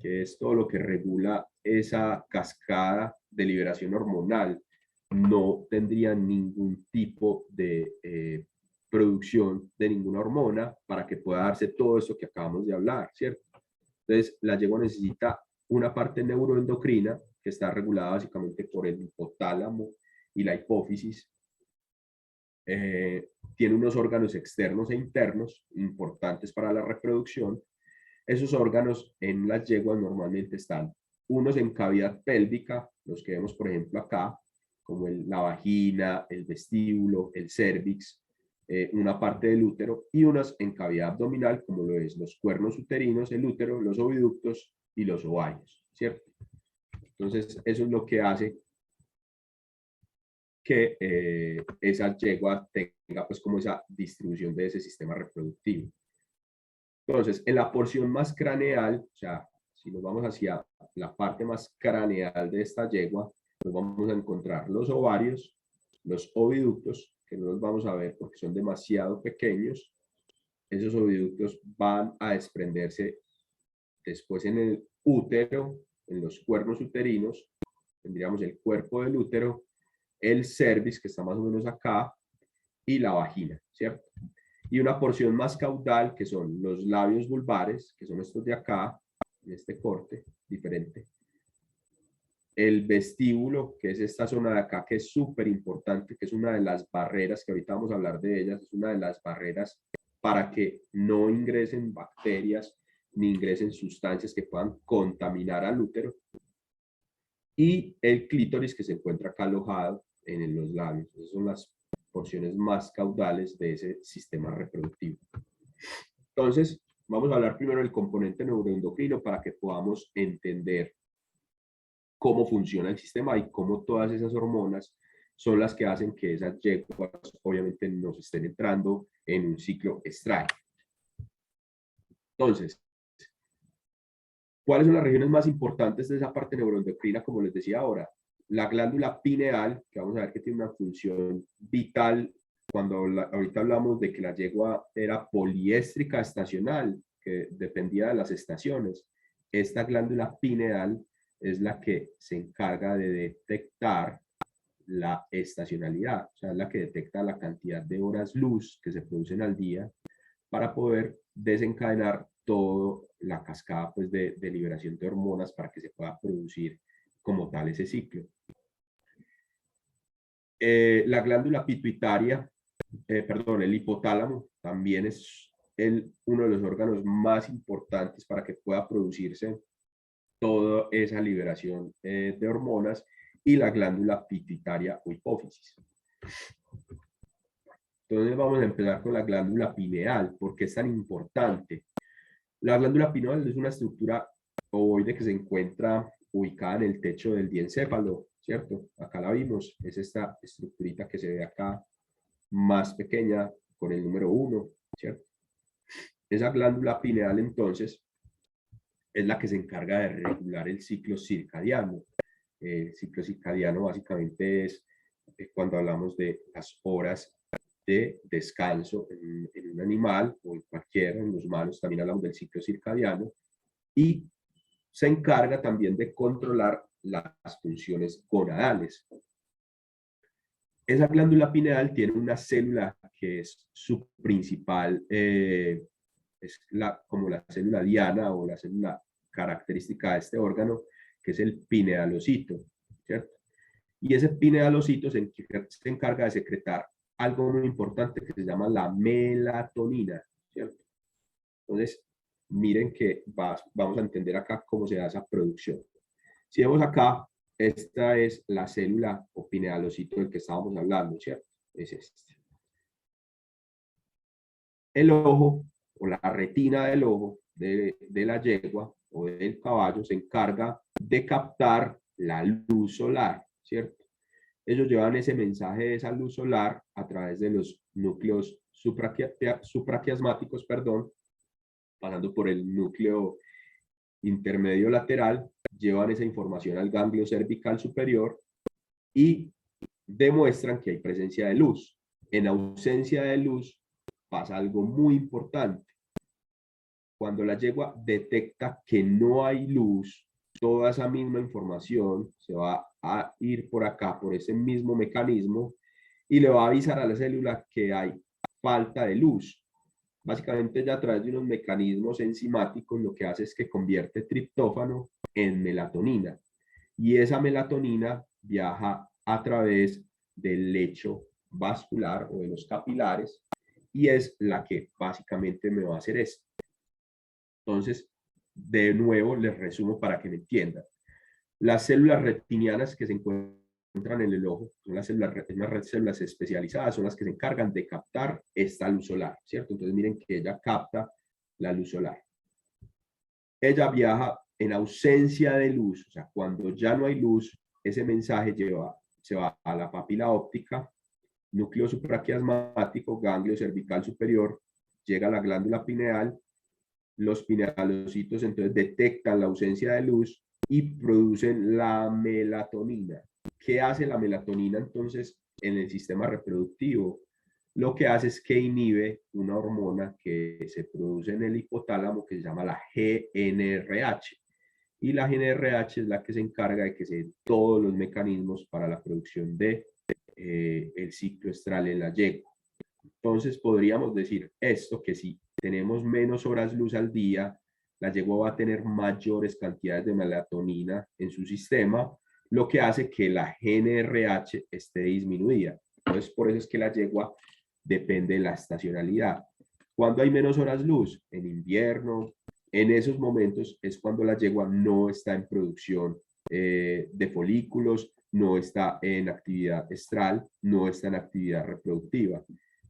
que es todo lo que regula esa cascada de liberación hormonal, no tendría ningún tipo de producción de ninguna hormona para que pueda darse todo eso que acabamos de hablar, ¿cierto? Entonces, la yegua necesita una parte neuroendocrina que está regulada básicamente por el hipotálamo y la hipófisis. Tiene unos órganos externos e internos importantes para la reproducción. Esos órganos en las yeguas normalmente están unos en cavidad pélvica, los que vemos por ejemplo acá, como la vagina, el vestíbulo, el cérvix, una parte del útero, y unas en cavidad abdominal, como lo es los cuernos uterinos, el útero, los oviductos y los ovarios, ¿cierto? Entonces, eso es lo que hace que esa yegua tenga pues como esa distribución de ese sistema reproductivo. Entonces, en la porción más craneal, o sea, si nos vamos hacia la parte más craneal de esta yegua, nos vamos a encontrar los ovarios, los oviductos, que no los vamos a ver porque son demasiado pequeños. Esos oviductos van a desprenderse después en el útero, en los cuernos uterinos, tendríamos el cuerpo del útero, el cervix, que está más o menos acá, y la vagina, ¿cierto? Y una porción más caudal, que son los labios vulvares, que son estos de acá, en este corte diferente. El vestíbulo, que es esta zona de acá, que es súper importante, que es una de las barreras, que ahorita vamos a hablar de ellas, es una de las barreras para que no ingresen bacterias ni ingresen sustancias que puedan contaminar al útero. Y el clítoris, que se encuentra acá alojado en los labios. Esas son las porciones más caudales de ese sistema reproductivo. Entonces, vamos a hablar primero del componente neuroendocrino para que podamos entender cómo funciona el sistema y cómo todas esas hormonas son las que hacen que esas yeguas obviamente nos estén entrando en un ciclo estral. Entonces, ¿cuáles son las regiones más importantes de esa parte neuroendocrina? Como les decía ahora, la glándula pineal, que vamos a ver que tiene una función vital. Cuando ahorita hablamos de que la yegua era poliéstrica estacional, que dependía de las estaciones, esta glándula pineal es la que se encarga de detectar la estacionalidad, o sea, es la que detecta la cantidad de horas luz que se producen al día para poder desencadenar toda la cascada pues, de liberación de hormonas para que se pueda producir como tal ese ciclo. La glándula pituitaria, perdón, el hipotálamo también es uno de los órganos más importantes para que pueda producirse toda esa liberación de hormonas, y la glándula pituitaria o hipófisis. Entonces vamos a empezar con la glándula pineal. ¿Por qué es tan importante? La glándula pineal es una estructura ovoide que se encuentra ubicada en el techo del diencéfalo, ¿cierto? Acá la vimos, es esta estructurita que se ve acá, más pequeña, con el número 1, ¿cierto? Esa glándula pineal, entonces, es la que se encarga de regular el ciclo circadiano. El ciclo circadiano básicamente es cuando hablamos de las horas de descanso en un animal o en cualquiera, en los humanos también hablamos del ciclo circadiano, y se encarga también de controlar las funciones gonadales. Esa glándula pineal tiene una célula que es su principal, es como la célula diana o la célula característica de este órgano, que es el pinealocito, ¿cierto? Y ese pinealocito se encarga de secretar algo muy importante que se llama la melatonina, ¿cierto? Entonces, miren que vamos a entender acá cómo se da esa producción. Si vemos acá, esta es la célula o pinealocito del que estábamos hablando, ¿cierto? Es este. El ojo o la retina del ojo de la yegua o del caballo se encarga de captar la luz solar, ¿cierto? Ellos llevan ese mensaje de esa luz solar a través de los núcleos supraquiasmáticos, perdón, pasando por el núcleo intermedio lateral, llevan esa información al ganglio cervical superior y demuestran que hay presencia de luz. En ausencia de luz pasa algo muy importante. Cuando la yegua detecta que no hay luz, toda esa misma información se va a ir por acá, por ese mismo mecanismo, y le va a avisar a la célula que hay falta de luz. Básicamente ya a través de unos mecanismos enzimáticos lo que hace es que convierte triptófano en melatonina. Y esa melatonina viaja a través del lecho vascular o de los capilares y es la que básicamente me va a hacer esto. Entonces, de nuevo, les resumo para que me entiendan. Las células retinianas que se encuentran en el ojo son las células especializadas, son las que se encargan de captar esta luz solar, ¿cierto? Entonces, miren que ella capta la luz solar. Ella viaja en ausencia de luz, o sea, cuando ya no hay luz, ese mensaje se va a la papila óptica, núcleo supraquiasmático, ganglio cervical superior, llega a la glándula pineal. Los pinealocitos entonces detectan la ausencia de luz y producen la melatonina. ¿Qué hace la melatonina entonces en el sistema reproductivo? Lo que hace es que inhibe una hormona que se produce en el hipotálamo que se llama la GnRH. Y la GnRH es la que se encarga de que se den todos los mecanismos para la producción de el ciclo estral en la yegua. Entonces podríamos decir esto, que si tenemos menos horas luz al día, la yegua va a tener mayores cantidades de melatonina en su sistema, lo que hace que la GnRH esté disminuida. Entonces por eso es que la yegua depende de la estacionalidad. ¿Cuándo hay menos horas luz? En invierno. En esos momentos es cuando la yegua no está en producción de folículos, no está en actividad estral, no está en actividad reproductiva.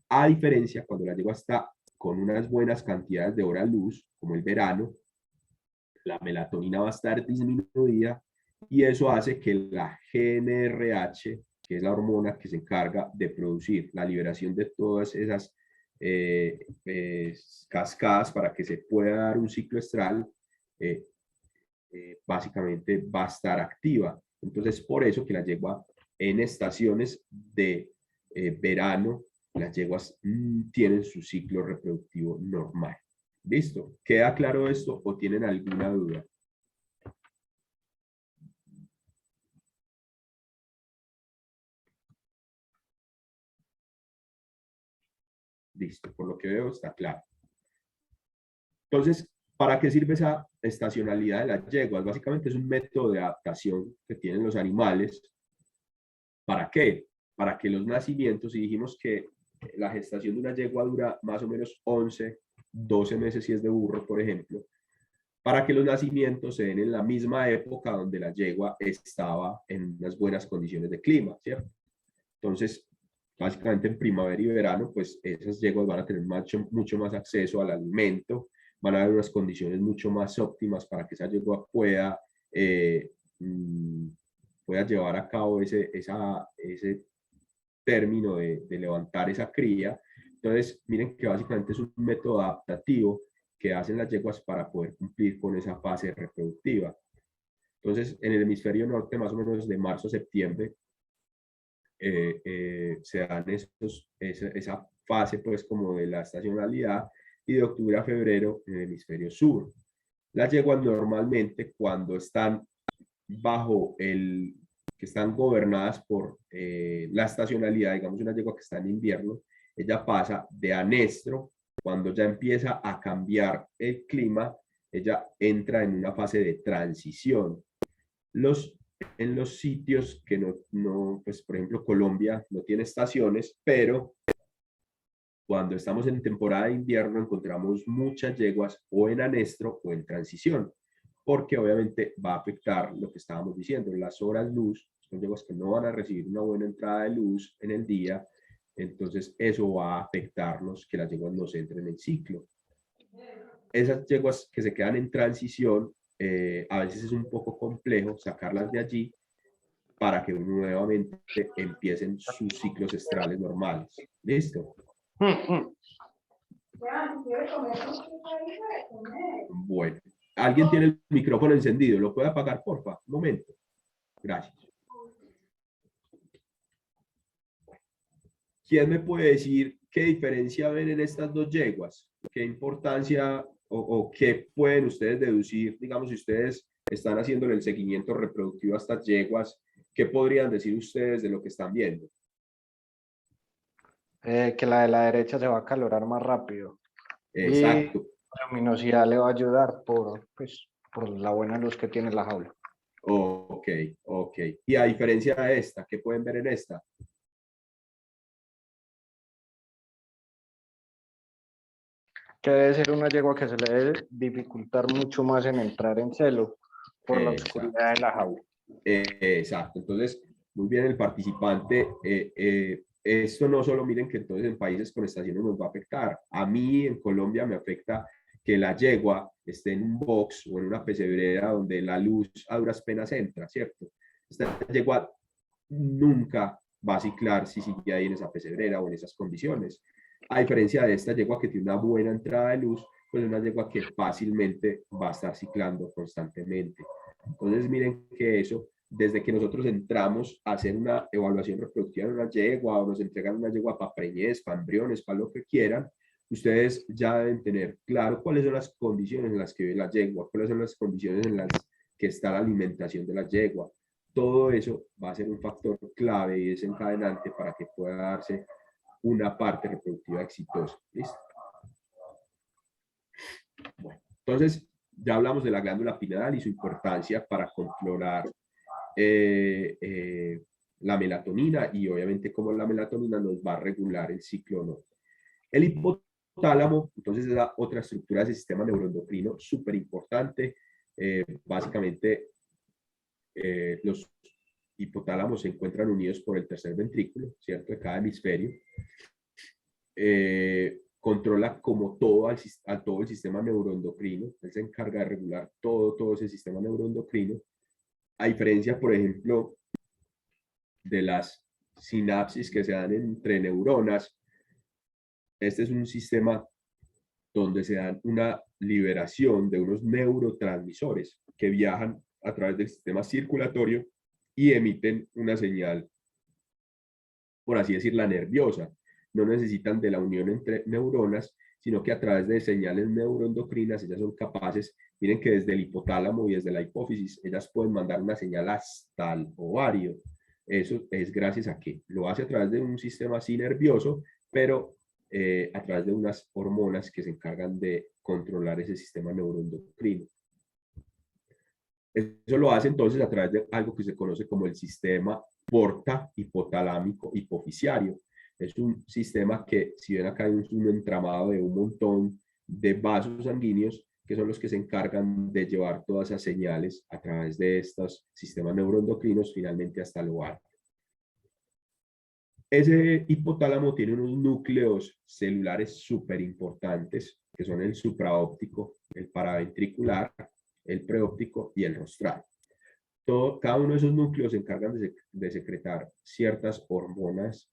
A diferencia, cuando la yegua está con unas buenas cantidades de hora luz, como el verano, la melatonina va a estar disminuida y eso hace que la GnRH, que es la hormona que se encarga de producir la liberación de todas esas cascadas para que se pueda dar un ciclo estral, básicamente va a estar activa. Entonces, por eso que la yegua en estaciones de verano, las yeguas tienen su ciclo reproductivo normal. ¿Listo? ¿Queda claro esto o tienen alguna duda? Listo, por lo que veo está claro. Entonces, ¿para qué sirve esa estacionalidad de las yeguas? Básicamente es un método de adaptación que tienen los animales. ¿Para qué? Para que los nacimientos, y dijimos que la gestación de una yegua dura más o menos 11, 12 meses si es de burro, por ejemplo, para que los nacimientos se den en la misma época donde la yegua estaba en unas buenas condiciones de clima, ¿cierto? Entonces, básicamente en primavera y verano, pues esas yeguas van a tener mucho más acceso al alimento, van a haber unas condiciones mucho más óptimas para que esa yegua pueda llevar a cabo ese término de levantar esa cría. Entonces, miren que básicamente es un método adaptativo que hacen las yeguas para poder cumplir con esa fase reproductiva. Entonces, en el hemisferio norte, más o menos de marzo a septiembre, se dan esa fase pues como de la estacionalidad, y de octubre a febrero en el hemisferio sur. Las yeguas normalmente cuando están que están gobernadas por la estacionalidad, digamos una yegua que está en invierno, ella pasa de anestro. Cuando ya empieza a cambiar el clima, ella entra en una fase de transición. En los sitios que no, pues por ejemplo Colombia no tiene estaciones, pero Cuando estamos en temporada de invierno encontramos muchas yeguas o en anestro o en transición, porque obviamente va a afectar lo que estábamos diciendo, las horas luz, son yeguas que no van a recibir una buena entrada de luz en el día, entonces eso va a afectarnos que las yeguas no se entren en ciclo. Esas yeguas que se quedan en transición, a veces es un poco complejo sacarlas de allí para que nuevamente empiecen sus ciclos estrales normales. ¿Listo? Bueno, ¿alguien tiene el micrófono encendido? ¿Lo puede apagar, porfa? Un momento. Gracias. ¿Quién me puede decir qué diferencia ven en estas dos yeguas? ¿Qué importancia o qué pueden ustedes deducir? Digamos, si ustedes están haciéndole el seguimiento reproductivo a estas yeguas, ¿qué podrían decir ustedes de lo que están viendo? Que la de la derecha se va a calorar más rápido. Exacto. Y la luminosidad le va a ayudar pues, por la buena luz que tiene la jaula. Ok, ok. Y a diferencia de esta, ¿qué pueden ver en esta? Que debe ser una yegua que se le debe dificultar mucho más en entrar en celo por la oscuridad de la jaula. Exacto. Entonces, muy bien el participante. Esto no solo miren que entonces en países con estaciones nos va a afectar. A mí en Colombia me afecta que la yegua esté en un box o en una pesebrera donde la luz a duras penas entra, ¿cierto? Esta yegua nunca va a ciclar si sigue ahí en esa pesebrera o en esas condiciones. A diferencia de esta yegua que tiene una buena entrada de luz, pues es una yegua que fácilmente va a estar ciclando constantemente. Entonces miren que eso, desde que nosotros entramos a hacer una evaluación reproductiva de una yegua o nos entregan una yegua para preñez, para embriones, para lo que quieran, ustedes ya deben tener claro cuáles son las condiciones en las que vive la yegua, cuáles son las condiciones en las que está la alimentación de la yegua. Todo eso va a ser un factor clave y desencadenante para que pueda darse una parte reproductiva exitosa. ¿Listo? Bueno, entonces ya hablamos de la glándula pineal y su importancia para controlar la melatonina y obviamente cómo la melatonina nos va a regular el ciclo, ¿no? El hipotálamo, entonces, es la otra estructura del sistema neuroendocrino súper importante. Básicamente, los hipotálamos se encuentran unidos por el tercer ventrículo, ¿cierto? De cada hemisferio. Controla como todo a todo el sistema neuroendocrino. Él se encarga de regular todo ese sistema neuroendocrino. A diferencia, por ejemplo, de las sinapsis que se dan entre neuronas, este es un sistema donde se da una liberación de unos neurotransmisores que viajan a través del sistema circulatorio y emiten una señal, por así decirla, nerviosa. No necesitan de la unión entre neuronas, sino que a través de señales neuroendocrinas ellas son capaces, miren que desde el hipotálamo y desde la hipófisis, ellas pueden mandar una señal hasta el ovario. Eso es gracias a que lo hace a través de un sistema así nervioso, pero a través de unas hormonas que se encargan de controlar ese sistema neuroendocrino. Eso lo hace entonces a través de algo que se conoce como el sistema porta hipotalámico hipofisiario. Es un sistema que, si ven acá hay un entramado de un montón de vasos sanguíneos que son los que se encargan de llevar todas esas señales a través de estos sistemas neuroendocrinos finalmente hasta el ovario. Ese hipotálamo tiene unos núcleos celulares súper importantes, que son el supraóptico, el paraventricular, el preóptico y el rostral. Cada uno de esos núcleos se encargan de secretar ciertas hormonas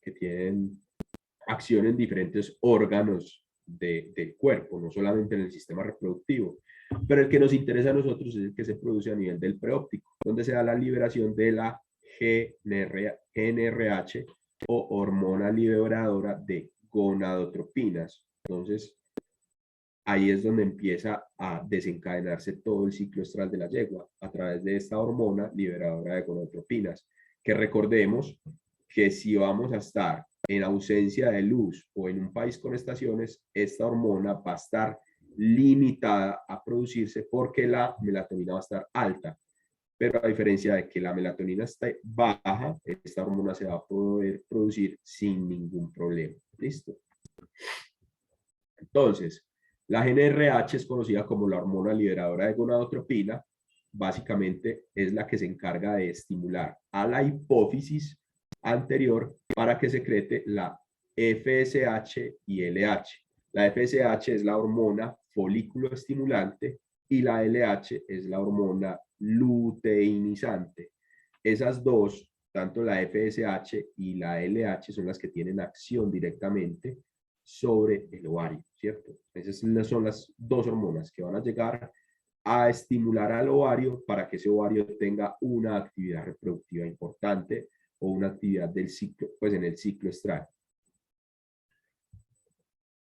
que tienen acción en diferentes órganos del cuerpo, no solamente en el sistema reproductivo. Pero el que nos interesa a nosotros es el que se produce a nivel del preóptico, donde se da la liberación de la GnRH o hormona liberadora de gonadotropinas. Entonces, ahí es donde empieza a desencadenarse todo el ciclo estral de la yegua a través de esta hormona liberadora de gonadotropinas, que recordemos que si vamos a estar en ausencia de luz o en un país con estaciones, esta hormona va a estar limitada a producirse porque la melatonina va a estar alta. Pero a diferencia de que la melatonina esté baja, esta hormona se va a poder producir sin ningún problema. ¿Listo? Entonces, la GnRH es conocida como la hormona liberadora de gonadotropina. Básicamente es la que se encarga de estimular a la hipófisis anterior para que secrete la FSH y LH. La FSH es la hormona folículo estimulante y la LH es la hormona luteinizante. Esas dos, tanto la FSH y la LH, son las que tienen acción directamente sobre el ovario, ¿cierto? Esas son las dos hormonas que van a llegar a estimular al ovario para que ese ovario tenga una actividad reproductiva importante o una actividad del ciclo, pues en el ciclo estral.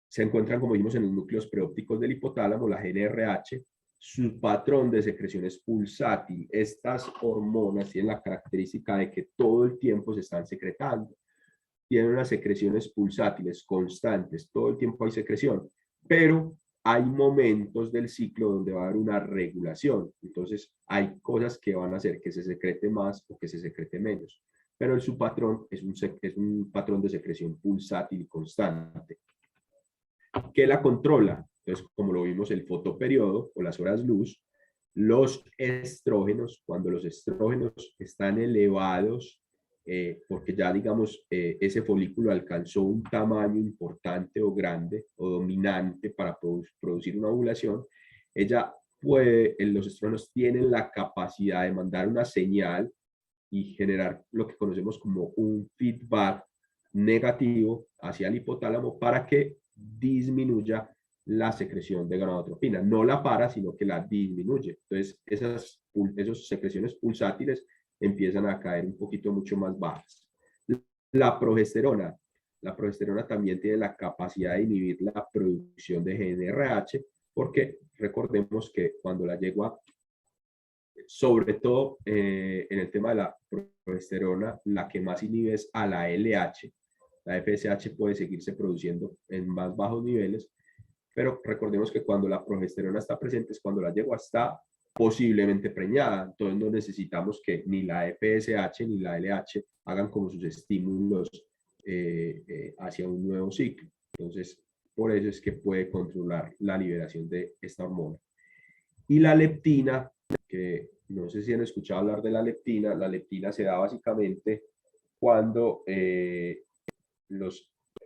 Se encuentran, como dijimos, en los núcleos preópticos del hipotálamo, la GnRH. Su patrón de secreción es pulsátil. Estas hormonas tienen la característica de que todo el tiempo se están secretando. Tienen unas secreciones pulsátiles constantes, todo el tiempo hay secreción, pero hay momentos del ciclo donde va a haber una regulación. Entonces, hay cosas que van a hacer que se secrete más o que se secrete menos. Pero su patrón es un patrón de secreción pulsátil y constante. ¿Qué la controla? Entonces, como lo vimos, el fotoperiodo o las horas luz, los estrógenos, cuando los estrógenos están elevados, porque ya, digamos, ese folículo alcanzó un tamaño importante o grande o dominante para producir una ovulación, los estrógenos tienen la capacidad de mandar una señal y generar lo que conocemos como un feedback negativo hacia el hipotálamo para que disminuya la secreción de gonadotropina. No la para, sino que la disminuye. Entonces, esas secreciones pulsátiles empiezan a caer un poquito mucho más bajas. La progesterona también tiene la capacidad de inhibir la producción de GnRH, porque recordemos que cuando la yegua, sobre todo en el tema de la progesterona, la que más inhibe es a la LH. La FSH puede seguirse produciendo en más bajos niveles, pero recordemos que cuando la progesterona está presente es cuando la yegua está posiblemente preñada. Entonces no necesitamos que ni la FSH ni la LH hagan como sus estímulos hacia un nuevo ciclo. Entonces, por eso es que puede controlar la liberación de esta hormona. Y la leptina, que no sé si han escuchado hablar de la leptina se da básicamente cuando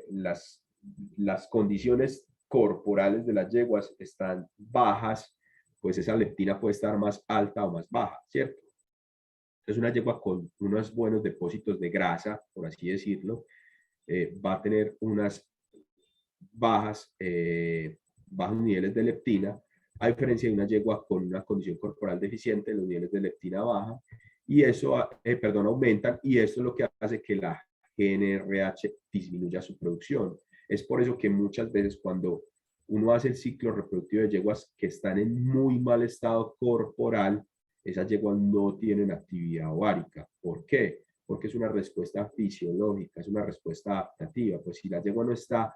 las condiciones corporales de las yeguas están bajas, pues esa leptina puede estar más alta o más baja, ¿cierto? Entonces una yegua con unos buenos depósitos de grasa, por así decirlo, va a tener unas bajos niveles de leptina, a diferencia de una yegua con una condición corporal deficiente, los niveles de leptina bajan, y eso, aumentan, y esto es lo que hace que la GnRH disminuya su producción. Es por eso que muchas veces cuando uno hace el ciclo reproductivo de yeguas que están en muy mal estado corporal, esas yeguas no tienen actividad ovárica. ¿Por qué? Porque es una respuesta fisiológica, es una respuesta adaptativa. Pues si la yegua no está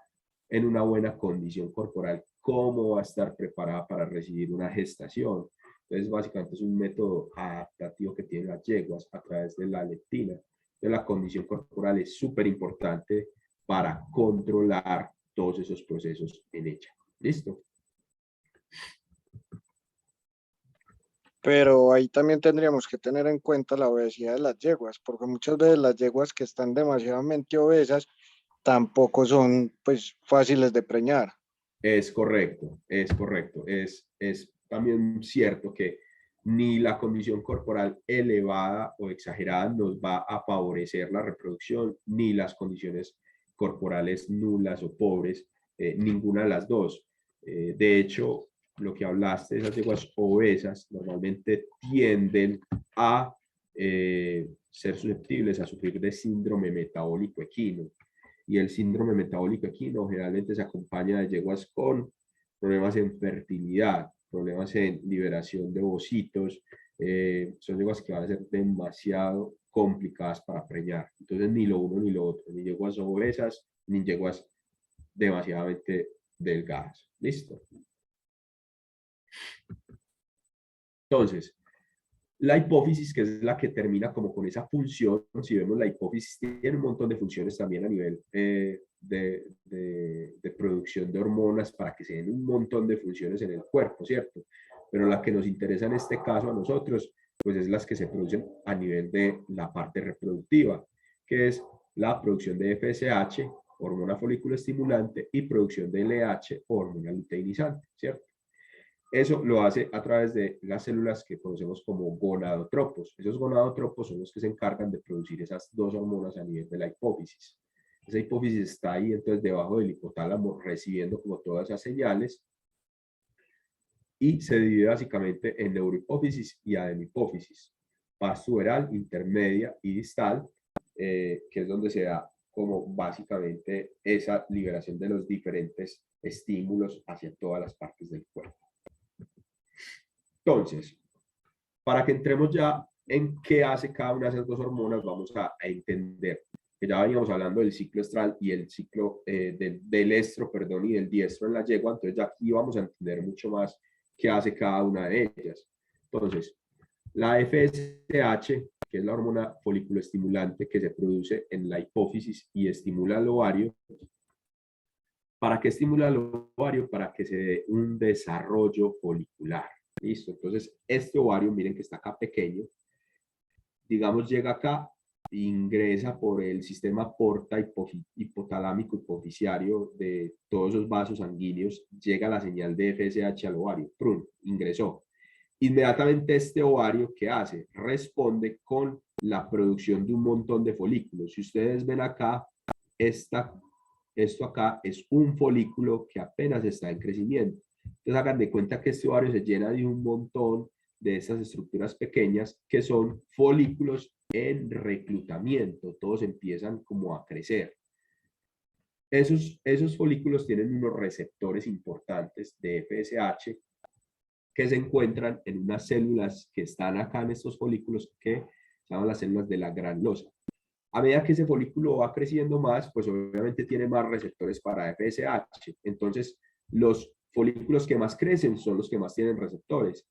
en una buena condición corporal, ¿cómo va a estar preparada para recibir una gestación? Entonces, básicamente es un método adaptativo que tienen las yeguas a través de la leptina. Entonces, la condición corporal es súper importante para controlar todos esos procesos en ella. ¿Listo? Pero ahí también tendríamos que tener en cuenta la obesidad de las yeguas, porque muchas veces las yeguas que están demasiadamente obesas tampoco son pues fáciles de preñar. Es correcto, es correcto. Es también cierto que ni la condición corporal elevada o exagerada nos va a favorecer la reproducción, ni las condiciones corporales nulas o pobres, ninguna de las dos. De hecho, lo que hablaste de esas yeguas obesas normalmente tienden a ser susceptibles a sufrir de síndrome metabólico equino. Y el síndrome metabólico equino generalmente se acompaña de yeguas con problemas en fertilidad, problemas en liberación de ovocitos, son yeguas que van a ser demasiado complicadas para preñar. Entonces ni lo uno ni lo otro, ni yeguas obesas, ni yeguas demasiadamente delgadas. ¿Listo? Entonces, la hipófisis, que es la que termina como con esa función, si vemos la hipófisis tiene un montón de funciones también a nivel de producción de hormonas para que se den un montón de funciones en el cuerpo, ¿cierto? Pero la que nos interesa en este caso a nosotros, pues es las que se producen a nivel de la parte reproductiva, que es la producción de FSH, hormona folículo estimulante, y producción de LH, hormona luteinizante, ¿cierto? Eso lo hace a través de las células que conocemos como gonadotropos. Esos gonadotropos son los que se encargan de producir esas dos hormonas a nivel de la hipófisis. Esa hipófisis está ahí, entonces, debajo del hipotálamo, recibiendo como todas esas señales, y se divide básicamente en neurohipófisis y adenohipófisis, postural, intermedia y distal, que es donde se da como básicamente esa liberación de los diferentes estímulos hacia todas las partes del cuerpo. Entonces, para que entremos ya en qué hace cada una de esas dos hormonas, vamos a entender que ya veníamos hablando del ciclo estral y el ciclo del estro, perdón, y del diestro en la yegua. Entonces ya aquí vamos a entender mucho más qué hace cada una de ellas. Entonces, la FSH, que es la hormona folículo estimulante que se produce en la hipófisis y estimula el ovario. ¿Para qué estimula el ovario? Para que se dé un desarrollo folicular. Listo, entonces este ovario, miren que está acá pequeño, digamos llega acá, ingresa por el sistema porta hipotalámico hipofisiario de todos esos vasos sanguíneos, llega la señal de FSH al ovario, ¡prum!, ingresó. Inmediatamente este ovario, ¿qué hace? Responde con la producción de un montón de folículos. Si ustedes ven acá, esto acá es un folículo que apenas está en crecimiento. Entonces hagan de cuenta que este ovario se llena de un montón de estas estructuras pequeñas que son folículos en reclutamiento. Todos empiezan como a crecer. Esos folículos tienen unos receptores importantes de FSH que se encuentran en unas células que están acá en estos folículos que se llaman las células de la granulosa. A medida que ese folículo va creciendo más, pues obviamente tiene más receptores para FSH. Entonces, los folículos que más crecen son los que más tienen receptores.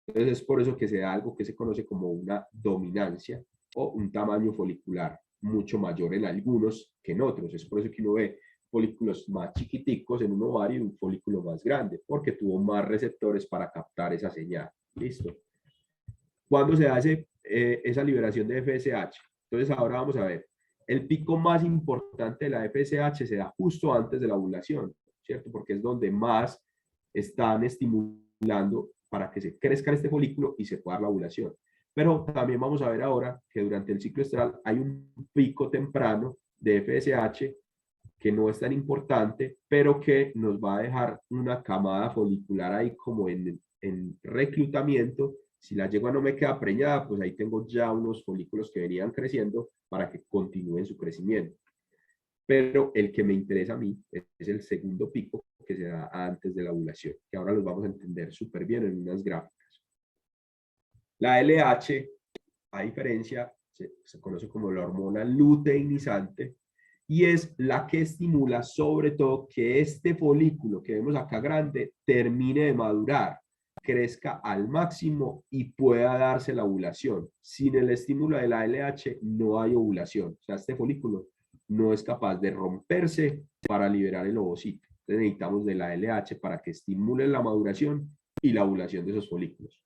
Entonces, es por eso que se da algo que se conoce como una dominancia o un tamaño folicular mucho mayor en algunos que en otros. Es por eso que uno ve folículos más chiquiticos en un ovario y un folículo más grande, porque tuvo más receptores para captar esa señal. ¿Listo? ¿Cuándo se hace esa liberación de FSH? Entonces ahora vamos a ver, el pico más importante de la FSH se da justo antes de la ovulación, ¿cierto? Porque es donde más están estimulando para que se crezca este folículo y se pueda dar la ovulación. Pero también vamos a ver ahora que durante el ciclo estral hay un pico temprano de FSH que no es tan importante, pero que nos va a dejar una camada folicular ahí como en reclutamiento. Si la yegua no me queda preñada, pues ahí tengo ya unos folículos que venían creciendo para que continúen su crecimiento. Pero el que me interesa a mí es el segundo pico que se da antes de la ovulación, que ahora los vamos a entender súper bien en unas gráficas. La LH, a diferencia, se conoce como la hormona luteinizante y es la que estimula sobre todo que este folículo que vemos acá grande termine de madurar, crezca al máximo y pueda darse la ovulación. Sin el estímulo de la LH no hay ovulación. O sea, este folículo no es capaz de romperse para liberar el ovocito. Entonces necesitamos de la LH para que estimule la maduración y la ovulación de esos folículos.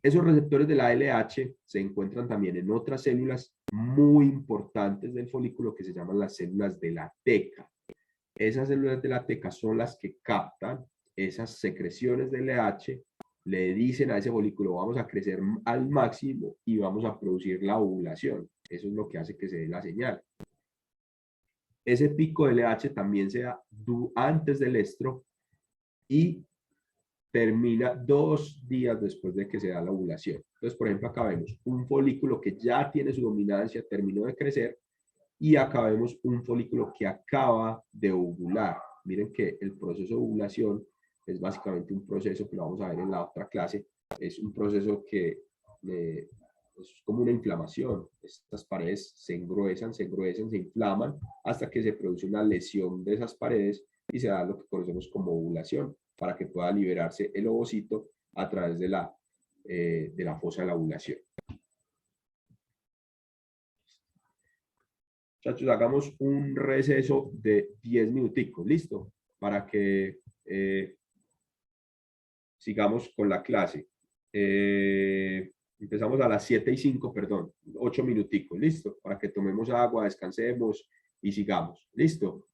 Esos receptores de la LH se encuentran también en otras células muy importantes del folículo que se llaman las células de la teca. Esas células de la teca son las que captan esas secreciones de LH, le dicen a ese folículo vamos a crecer al máximo y vamos a producir la ovulación. Eso es lo que hace que se dé la señal. Ese pico de LH también se da antes del estro y termina 2 días después de que se da la ovulación. Entonces, por ejemplo, acá vemos un folículo que ya tiene su dominancia, terminó de crecer, y acá vemos un folículo que acaba de ovular. Miren que el proceso de ovulación es básicamente un proceso que lo vamos a ver en la otra clase. Es un proceso que es como una inflamación. Estas paredes se engruesan, se inflaman hasta que se produce una lesión de esas paredes y se da lo que conocemos como ovulación, para que pueda liberarse el ovocito a través de la fosa de la ovulación. Muchachos, hagamos un receso de 10 minuticos, ¿listo? Para que sigamos con la clase. Empezamos a las 7:05, perdón, 8 minuticos, ¿listo? Para que tomemos agua, descansemos y sigamos, ¿listo?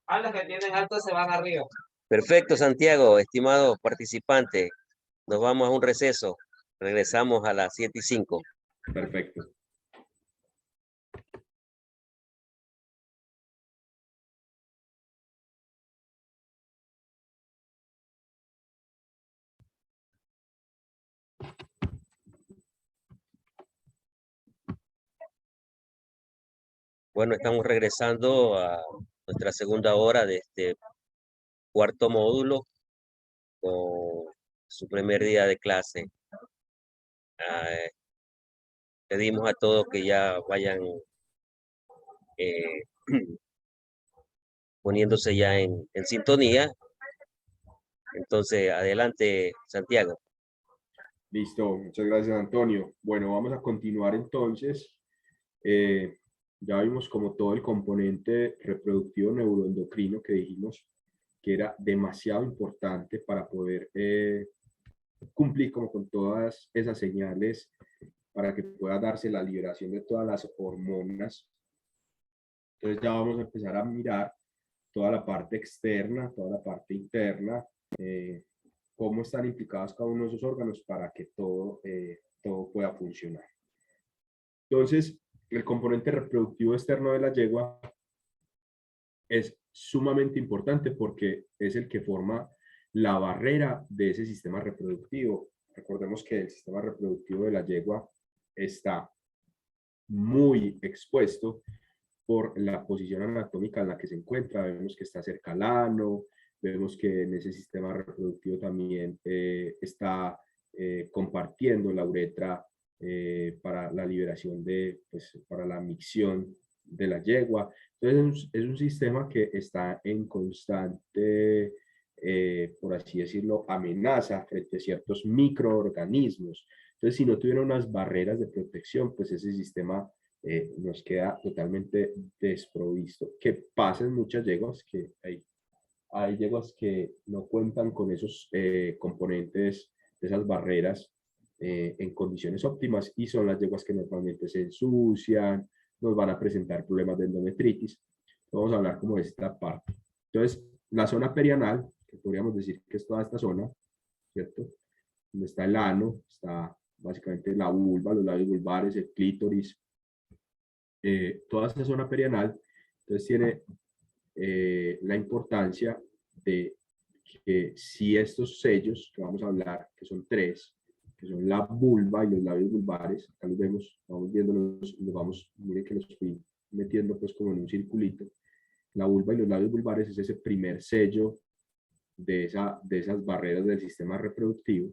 Ah, los que tienen alto se van arriba. Perfecto, Santiago, estimado participante. Nos vamos a un receso. Regresamos a las 7:05. Perfecto. Bueno, estamos regresando a nuestra segunda hora de este cuarto módulo con su primer día de clase. Pedimos a todos que ya vayan poniéndose ya en sintonía. Entonces, adelante, Santiago. Listo, muchas gracias, Antonio. Bueno, vamos a continuar entonces. Ya vimos como todo el componente reproductivo neuroendocrino que dijimos que era demasiado importante para poder cumplir como con todas esas señales para que pueda darse la liberación de todas las hormonas. Entonces ya vamos a empezar a mirar toda la parte externa, toda la parte interna, cómo están implicados cada uno de esos órganos para que todo pueda funcionar. Entonces, el componente reproductivo externo de la yegua es sumamente importante porque es el que forma la barrera de ese sistema reproductivo. Recordemos que el sistema reproductivo de la yegua está muy expuesto por la posición anatómica en la que se encuentra. Vemos que está cerca al ano, vemos que en ese sistema reproductivo también está compartiendo la uretra para la liberación para la micción de la yegua. Entonces es un sistema que está en constante, por así decirlo, amenaza frente a ciertos microorganismos. Entonces, si no tuviera unas barreras de protección, pues ese sistema nos queda totalmente desprovisto. ¿Qué pasa en muchas yeguas? Que hay yeguas que no cuentan con esos componentes, esas barreras en condiciones óptimas, y son las yeguas que normalmente se ensucian, nos van a presentar problemas de endometritis. Vamos a hablar como de esta parte. Entonces, la zona perianal, que podríamos decir que es toda esta zona, ¿cierto? Donde está el ano, está básicamente la vulva, los labios vulvares, el clítoris, toda esa zona perianal. Entonces tiene la importancia de que si estos sellos que vamos a hablar, que son tres, que son la vulva y los labios vulvares, acá los vemos, vamos viéndolos, miren que los fui metiendo pues como en un circulito. La vulva y los labios vulvares es ese primer sello de esas barreras del sistema reproductivo.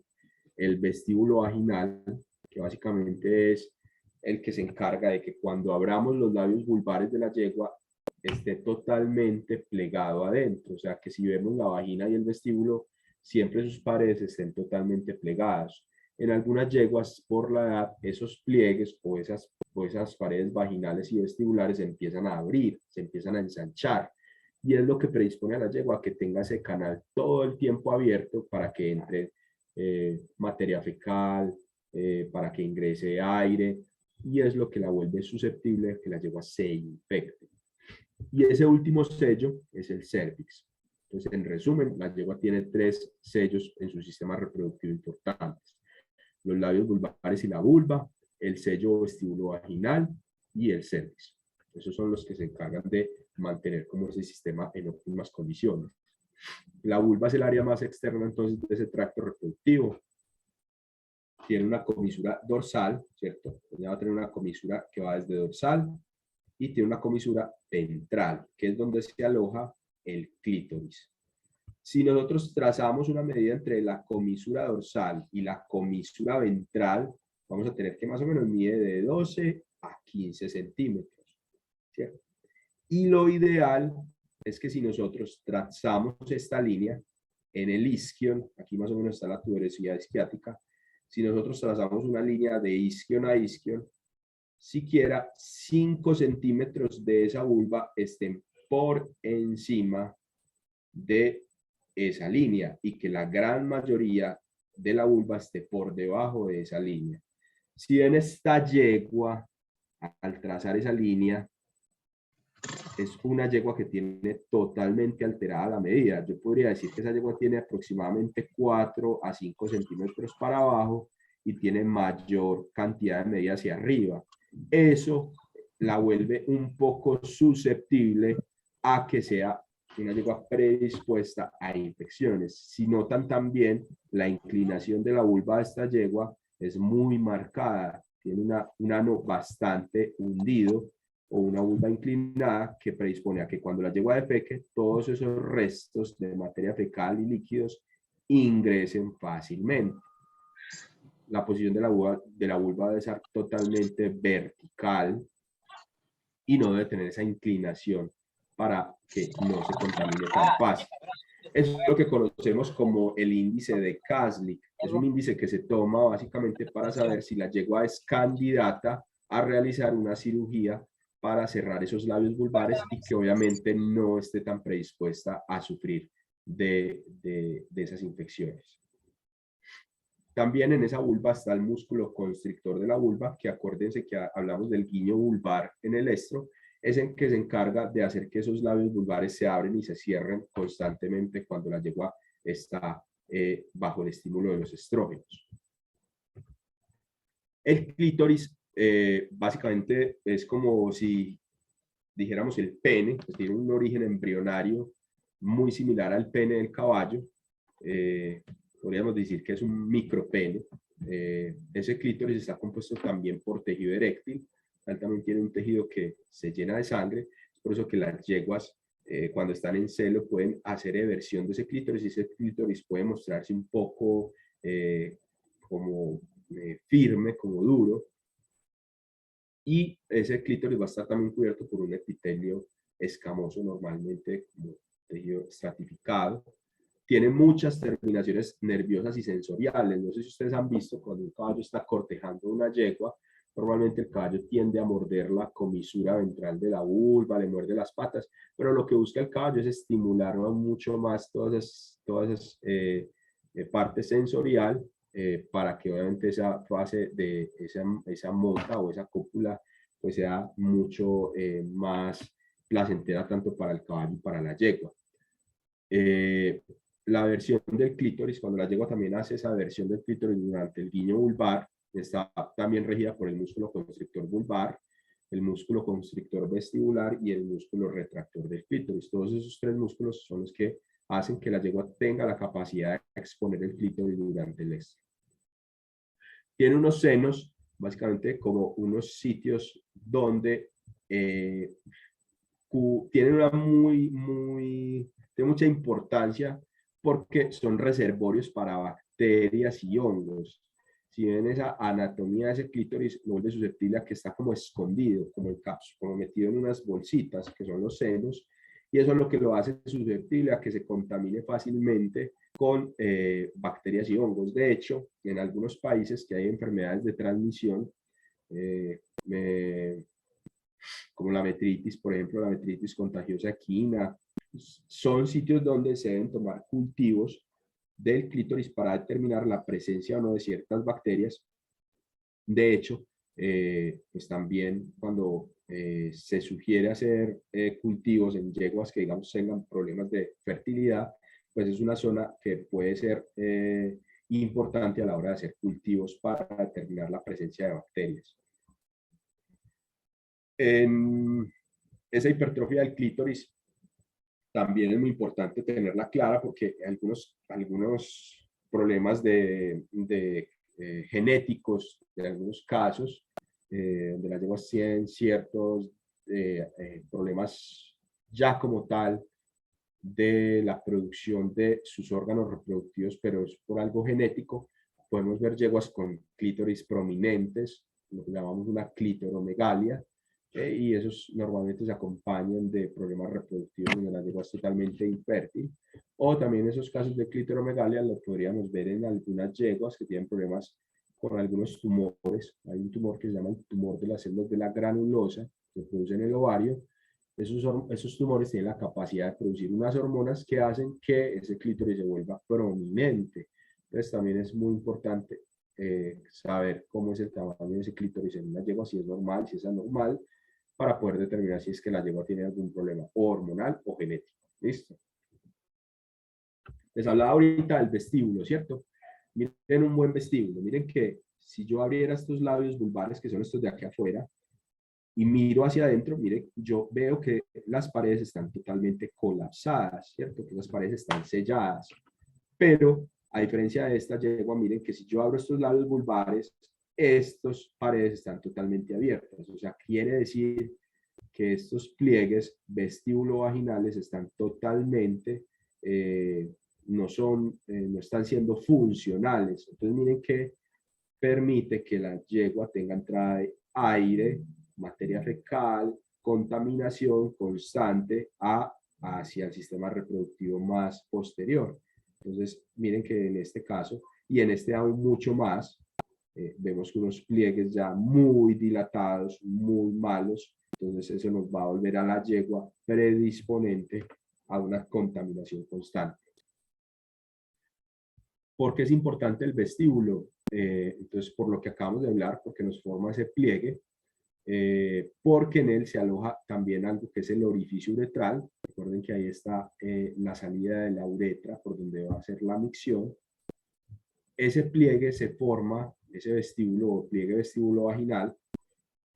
El vestíbulo vaginal, que básicamente es el que se encarga de que cuando abramos los labios vulvares de la yegua esté totalmente plegado adentro, o sea que si vemos la vagina y el vestíbulo, siempre sus paredes estén totalmente plegadas. En algunas yeguas, por la edad, esos pliegues o esas paredes vaginales y vestibulares se empiezan a abrir, se empiezan a ensanchar, y es lo que predispone a la yegua a que tenga ese canal todo el tiempo abierto para que entre materia fecal, para que ingrese aire, y es lo que la vuelve susceptible a que la yegua se infecte. Y ese último sello es el cérvix. Entonces, en resumen, la yegua tiene tres sellos en su sistema reproductivo importantes: los labios vulvares y la vulva, el sello vestibulovaginal y el cérvix. Esos son los que se encargan de mantener como ese sistema en óptimas condiciones. La vulva es el área más externa entonces de ese tracto reproductivo. Tiene una comisura dorsal, ¿cierto? Ya va a tener una comisura que va desde dorsal, y tiene una comisura ventral, que es donde se aloja el clítoris. Si nosotros trazamos una medida entre la comisura dorsal y la comisura ventral, vamos a tener que más o menos mide de 12 a 15 centímetros, ¿cierto? Y lo ideal es que si nosotros trazamos esta línea en el isquion, aquí más o menos está la tuberosidad isquiática, si nosotros trazamos una línea de isquion a isquion, siquiera 5 centímetros de esa vulva estén por encima de esa línea y que la gran mayoría de la vulva esté por debajo de esa línea. Si en esta yegua, al trazar esa línea, es una yegua que tiene totalmente alterada la medida. Yo podría decir que esa yegua tiene aproximadamente 4 a 5 centímetros para abajo y tiene mayor cantidad de medida hacia arriba. Eso la vuelve un poco susceptible a que sea una yegua predispuesta a infecciones. Si notan también, la inclinación de la vulva de esta yegua es muy marcada. Tiene un ano bastante hundido o una vulva inclinada que predispone a que cuando la yegua defeque, todos esos restos de materia fecal y líquidos ingresen fácilmente. La posición de la vulva debe ser totalmente vertical y no debe tener esa inclinación para que no se contamine tan fácil. Es lo que conocemos como el índice de Kaslik. Es un índice que se toma básicamente para saber si la yegua es candidata a realizar una cirugía para cerrar esos labios vulvares y que obviamente no esté tan predispuesta a sufrir de esas infecciones. También en esa vulva está el músculo constrictor de la vulva, que acuérdense que hablamos del guiño vulvar en el estro, es el que se encarga de hacer que esos labios vulvares se abren y se cierren constantemente cuando la yegua está bajo el estímulo de los estrógenos. El clítoris básicamente es como si dijéramos el pene, pues tiene un origen embrionario muy similar al pene del caballo. Podríamos decir que es un micropene. Ese clítoris está compuesto también por tejido eréctil. Él también tiene un tejido que se llena de sangre. Es por eso que las yeguas, cuando están en celo, pueden hacer eversión de ese clítoris y ese clítoris puede mostrarse un poco como firme, como duro. Y ese clítoris va a estar también cubierto por un epitelio escamoso, normalmente como tejido estratificado. Tiene muchas terminaciones nerviosas y sensoriales. No sé si ustedes han visto cuando un caballo está cortejando una yegua, normalmente el caballo tiende a morder la comisura ventral de la vulva, le muerde las patas, pero lo que busca el caballo es estimular mucho más todas esas partes sensorial para que obviamente esa fase de esa monta o esa cópula pues sea mucho más placentera tanto para el caballo y para la yegua. La versión del clítoris, cuando la yegua también hace esa versión del clítoris durante el guiño vulvar, está también regida por el músculo constrictor vulvar, el músculo constrictor vestibular y el músculo retractor del clítoris. Todos esos 3 músculos son los que hacen que la yegua tenga la capacidad de exponer el clítoris durante el estro. Tiene unos senos, básicamente como unos sitios donde tienen tiene mucha importancia porque son reservorios para bacterias y hongos. Si ven esa anatomía de ese clítoris, lo vuelve susceptible a que está como escondido, como el capsu, como metido en unas bolsitas, que son los senos, y eso es lo que lo hace susceptible a que se contamine fácilmente con bacterias y hongos. De hecho, en algunos países que hay enfermedades de transmisión, como la metritis, por ejemplo, la metritis contagiosa equina, son sitios donde se deben tomar cultivos del clítoris para determinar la presencia o no de ciertas bacterias. De hecho, pues también cuando se sugiere hacer cultivos en yeguas que digamos tengan problemas de fertilidad, pues es una zona que puede ser importante a la hora de hacer cultivos para determinar la presencia de bacterias. Esa hipertrofia del clítoris también es muy importante tenerla clara porque algunos problemas genéticos de algunos casos de las yeguas tienen ciertos problemas ya como tal de la producción de sus órganos reproductivos, pero es por algo genético. Podemos ver yeguas con clítoris prominentes, lo que llamamos una clitoromegalia, y esos normalmente se acompañan de problemas reproductivos donde la yegua es totalmente infértil. O también esos casos de clitoromegalia los podríamos ver en algunas yeguas que tienen problemas con algunos tumores. Hay un tumor que se llama el tumor de las células de la granulosa, que produce en el ovario. Esos tumores tienen la capacidad de producir unas hormonas que hacen que ese clítoris se vuelva prominente. Entonces también es muy importante saber cómo es el tamaño de ese clítoris en una yegua, si es normal, si es anormal, para poder determinar si es que la yegua tiene algún problema hormonal o genético. ¿Listo? Les hablaba ahorita del vestíbulo, ¿cierto? Miren un buen vestíbulo. Miren que si yo abriera estos labios vulvares, que son estos de aquí afuera, y miro hacia adentro, mire, yo veo que las paredes están totalmente colapsadas, ¿cierto? Que las paredes están selladas. Pero, a diferencia de esta yegua, miren que si yo abro estos labios vulvares, estas paredes están totalmente abiertas. O sea, quiere decir que estos pliegues vestíbulo-vaginales están totalmente, no están siendo funcionales. Entonces, miren que permite que la yegua tenga entrada de aire, materia fecal, contaminación constante hacia el sistema reproductivo más posterior. Entonces, miren que en este caso, y en este aún mucho más, vemos unos pliegues ya muy dilatados, muy malos. Entonces, eso nos va a volver a la yegua predisponente a una contaminación constante. ¿Por qué es importante el vestíbulo? Entonces, por lo que acabamos de hablar, porque nos forma ese pliegue, porque en él se aloja también algo que es el orificio uretral. Recuerden que ahí está la salida de la uretra por donde va a ser la micción. Ese pliegue se forma, ese vestíbulo o pliegue vestíbulo vaginal,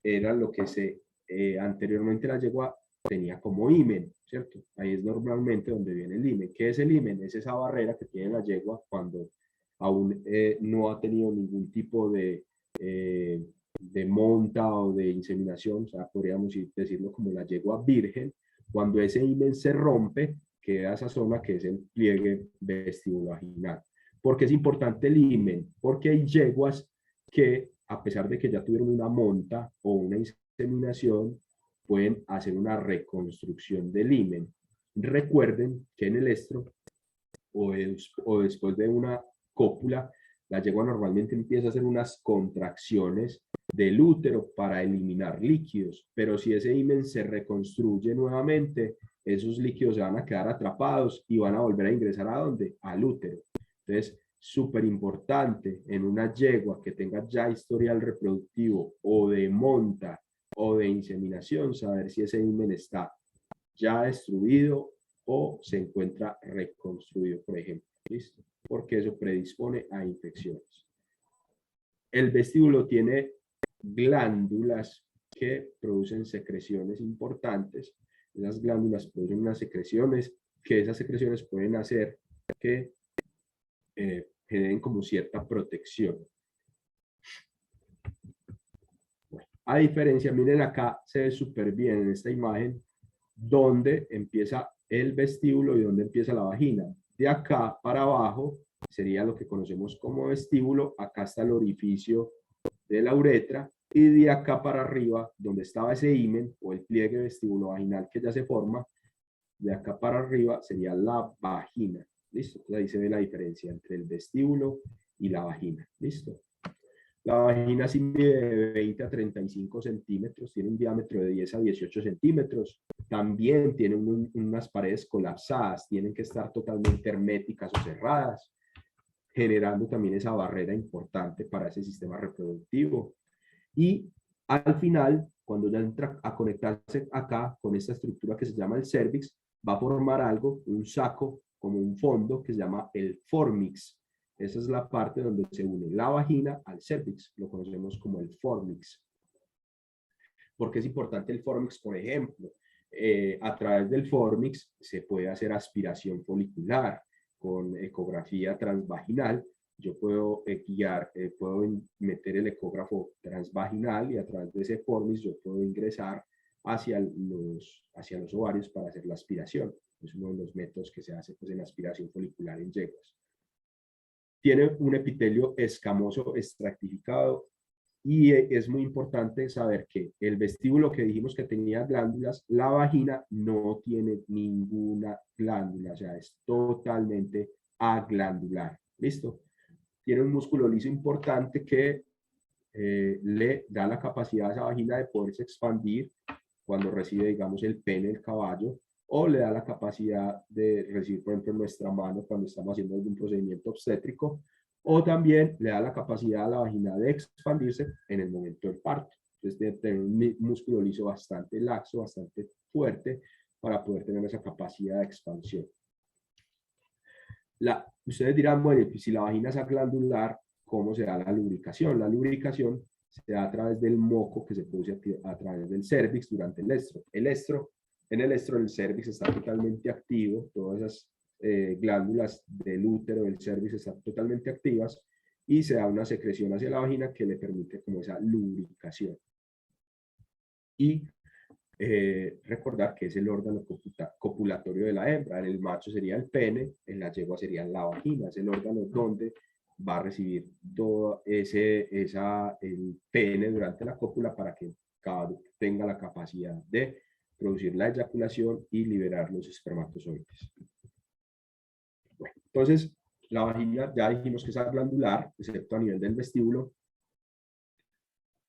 era lo que anteriormente la yegua tenía como himen, ¿cierto? Ahí es normalmente donde viene el himen. ¿Qué es el himen? Es esa barrera que tiene la yegua cuando aún no ha tenido ningún tipo de monta o de inseminación, o sea, podríamos decirlo como la yegua virgen. Cuando ese himen se rompe, queda esa zona que es el pliegue vestibulovaginal. ¿Por qué es importante el himen? Porque hay yeguas que, a pesar de que ya tuvieron una monta o una inseminación, pueden hacer una reconstrucción del himen. Recuerden que en el estro o después de una cópula, la yegua normalmente empieza a hacer unas contracciones del útero para eliminar líquidos, pero si ese himen se reconstruye nuevamente, esos líquidos se van a quedar atrapados y van a volver a ingresar ¿a dónde? Al útero. Entonces, súper importante en una yegua que tenga ya historial reproductivo o de monta o de inseminación, saber si ese himen está ya destruido o se encuentra reconstruido, por ejemplo. ¿Listo? Porque eso predispone a infecciones. El vestíbulo tiene glándulas que producen secreciones importantes. Esas glándulas producen unas secreciones que esas secreciones pueden hacer que generen como cierta protección. Bueno, a diferencia, miren acá, se ve súper bien en esta imagen dónde empieza el vestíbulo y dónde empieza la vagina. De acá para abajo sería lo que conocemos como vestíbulo. Acá está el orificio de la uretra y de acá para arriba, donde estaba ese himen o el pliegue vestíbulo vaginal que ya se forma, de acá para arriba sería la vagina. ¿Listo? Entonces ahí se ve la diferencia entre el vestíbulo y la vagina. ¿Listo? La vagina sí mide de 20 a 35 centímetros, tiene un diámetro de 10 a 18 centímetros. También tiene unas paredes colapsadas, tienen que estar totalmente herméticas o cerradas, generando también esa barrera importante para ese sistema reproductivo. Y al final, cuando ya entra a conectarse acá con esta estructura que se llama el cervix, va a formar algo, un saco, como un fondo que se llama el formix. Esa es la parte donde se une la vagina al cervix, lo conocemos como el formix. ¿Por qué es importante el formix? Por ejemplo, a través del formix se puede hacer aspiración folicular con ecografía transvaginal. Yo puedo puedo meter el ecógrafo transvaginal y a través de ese formix yo puedo ingresar hacia los ovarios para hacer la aspiración. Es uno de los métodos que se hace pues, en aspiración folicular en yeguas. Tiene un epitelio escamoso estratificado y es muy importante saber que el vestíbulo que dijimos que tenía glándulas, la vagina no tiene ninguna glándula, o sea, es totalmente aglandular. ¿Listo? tiene un músculo liso importante que le da la capacidad a esa vagina de poderse expandir cuando recibe, digamos, el pene del caballo, o le da la capacidad de recibir, por ejemplo, nuestra mano cuando estamos haciendo algún procedimiento obstétrico, o también le da la capacidad a la vagina de expandirse en el momento del parto. Entonces, debe tener un músculo liso bastante laxo, bastante fuerte, para poder tener esa capacidad de expansión. Ustedes dirán, bueno, pues si la vagina es glandular, ¿cómo se da la lubricación? La lubricación se da a través del moco que se produce a través del cervix durante el estro. En el estro el cervix está totalmente activo, todas esas glándulas del útero, del cervix están totalmente activas y se da una secreción hacia la vagina que le permite como esa lubricación. Y recordar que es el órgano copulatorio de la hembra. En el macho sería el pene, en la yegua sería la vagina. Es el órgano donde va a recibir todo el pene durante la cópula para que cada uno tenga la capacidad de producir la eyaculación y liberar los espermatozoides. Bueno, entonces, la vagina ya dijimos que es glandular, excepto a nivel del vestíbulo.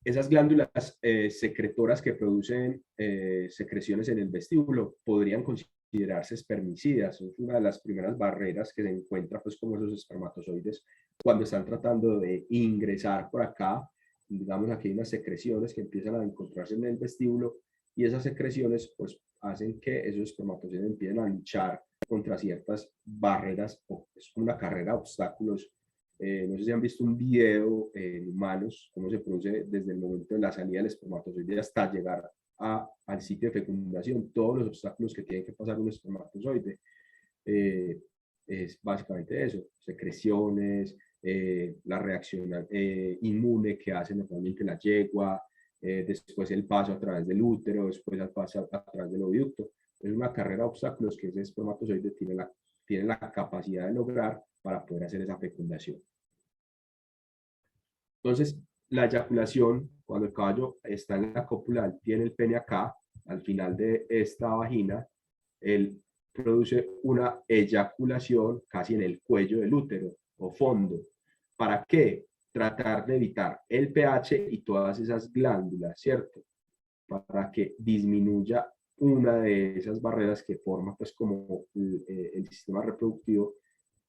Esas glándulas secretoras que producen secreciones en el vestíbulo podrían considerarse espermicidas. Es una de las primeras barreras que se encuentra, pues, como esos espermatozoides cuando están tratando de ingresar por acá. Digamos, aquí hay unas secreciones que empiezan a encontrarse en el vestíbulo y esas secreciones, pues, hacen que esos espermatozoides empiecen a luchar contra ciertas barreras. Es una carrera de obstáculos. No sé si han visto un video en humanos, cómo se produce desde el momento de la salida del espermatozoide hasta llegar al sitio de fecundación, todos los obstáculos que tiene que pasar un espermatozoide. Es básicamente eso, secreciones, la reacción inmune que hace normalmente la yegua, después el paso a través del útero, después el paso a través del oviducto. Es una carrera de obstáculos que ese espermatozoide tiene la capacidad de lograr para poder hacer esa fecundación. Entonces, la eyaculación, cuando el caballo está en la cópula, tiene el pene acá, al final de esta vagina, él produce una eyaculación casi en el cuello del útero o fondo. ¿Para qué? Tratar de evitar el pH y todas esas glándulas, ¿cierto? Para que disminuya una de esas barreras que forma, pues, como el sistema reproductivo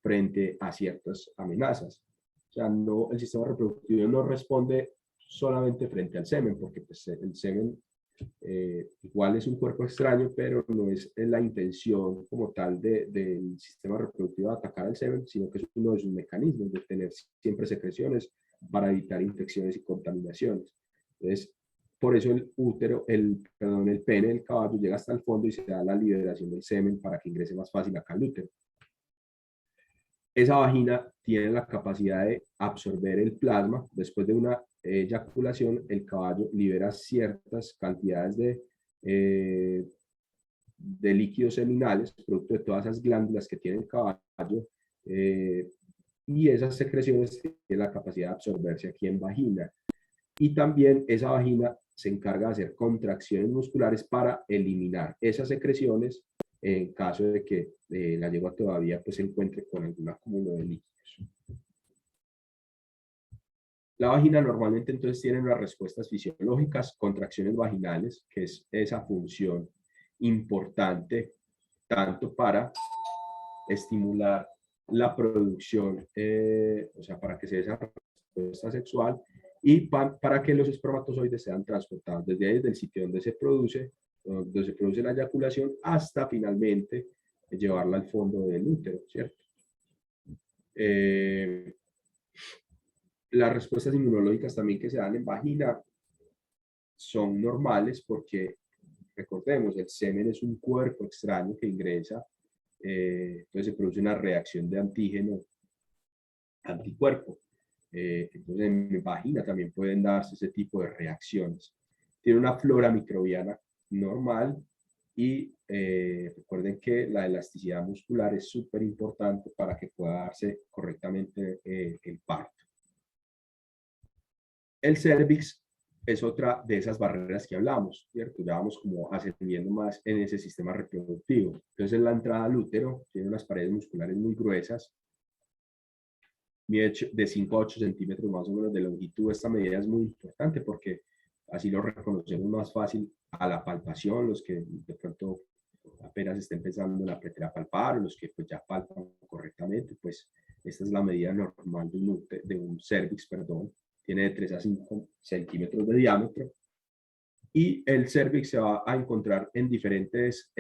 frente a ciertas amenazas. O sea, no, el sistema reproductivo no responde solamente frente al semen, porque, pues, el semen igual es un cuerpo extraño, pero no es la intención como tal del sistema reproductivo de atacar al semen, sino que es uno de sus mecanismos de tener siempre secreciones para evitar infecciones y contaminaciones. Entonces, por eso el útero, el pene del caballo llega hasta el fondo y se da la liberación del semen para que ingrese más fácil acá al útero. Esa vagina tiene la capacidad de absorber el plasma. Después de una eyaculación, el caballo libera ciertas cantidades de líquidos seminales, producto de todas esas glándulas que tiene el caballo, y esas secreciones tienen la capacidad de absorberse aquí en vagina. Y también esa vagina se encarga de hacer contracciones musculares para eliminar esas secreciones en caso de que la yegua todavía, pues, se encuentre con algún acúmulo de líquidos. La vagina normalmente entonces tiene unas respuestas fisiológicas, contracciones vaginales, que es esa función importante tanto para estimular la producción, o sea, para que se dé esa respuesta sexual, y para que los espermatozoides sean transportados desde ahí, desde el sitio donde se produce la eyaculación, hasta finalmente llevarla al fondo del útero, ¿cierto? Las respuestas inmunológicas también que se dan en vagina son normales porque, recordemos, el semen es un cuerpo extraño que ingresa, entonces se produce una reacción de antígeno anticuerpo. Entonces en vagina también pueden darse ese tipo de reacciones. Tiene una flora microbiana normal y recuerden que la elasticidad muscular es súper importante para que pueda darse correctamente el parto. El cervix es otra de esas barreras que hablamos, ¿cierto? Ya vamos como ascendiendo más en ese sistema reproductivo. Entonces, en la entrada al útero tiene unas paredes musculares muy gruesas mide de 5 a 8 centímetros más o menos de longitud. Esta medida es muy importante porque así lo reconocemos más fácil a la palpación, los que de pronto apenas estén pensando en aprender a palpar, o los que pues ya palpan correctamente, pues esta es la medida normal de un cervix, perdón. Tiene de 3 a 5 centímetros de diámetro. Y el cervix se va a encontrar en diferentes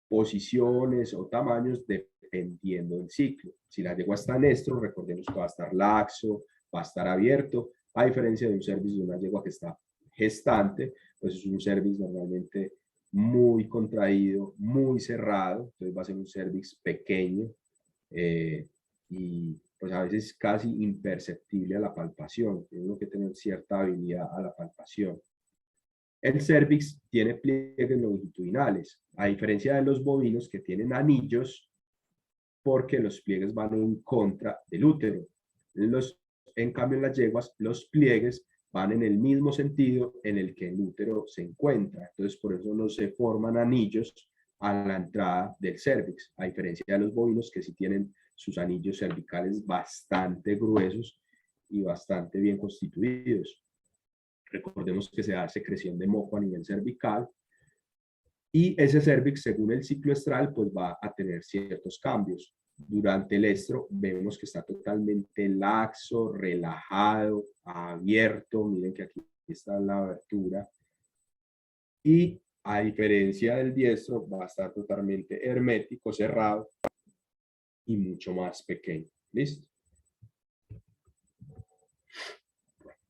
posiciones o tamaños dependiendo del ciclo. Si la yegua está en estro, recordemos que va a estar laxo, va a estar abierto, a diferencia de un cervix de una yegua que está gestante, pues es un cervix normalmente muy contraído, muy cerrado, entonces va a ser un cervix pequeño y pues a veces casi imperceptible a la palpación. Tiene que tener cierta habilidad a la palpación. El cervix tiene pliegues longitudinales, a diferencia de los bovinos que tienen anillos, porque los pliegues van en contra del útero. En cambio, en las yeguas, los pliegues van en el mismo sentido en el que el útero se encuentra. Entonces, por eso no se forman anillos a la entrada del cervix, a diferencia de los bovinos que sí tienen sus anillos cervicales bastante gruesos y bastante bien constituidos. Recordemos que se da secreción de moco a nivel cervical y ese cervix, según el ciclo estral, pues va a tener ciertos cambios. Durante el estro vemos que está totalmente laxo, relajado, abierto. Miren que aquí está la abertura. Y a diferencia del diestro, va a estar totalmente hermético, cerrado y mucho más pequeño. ¿Listo?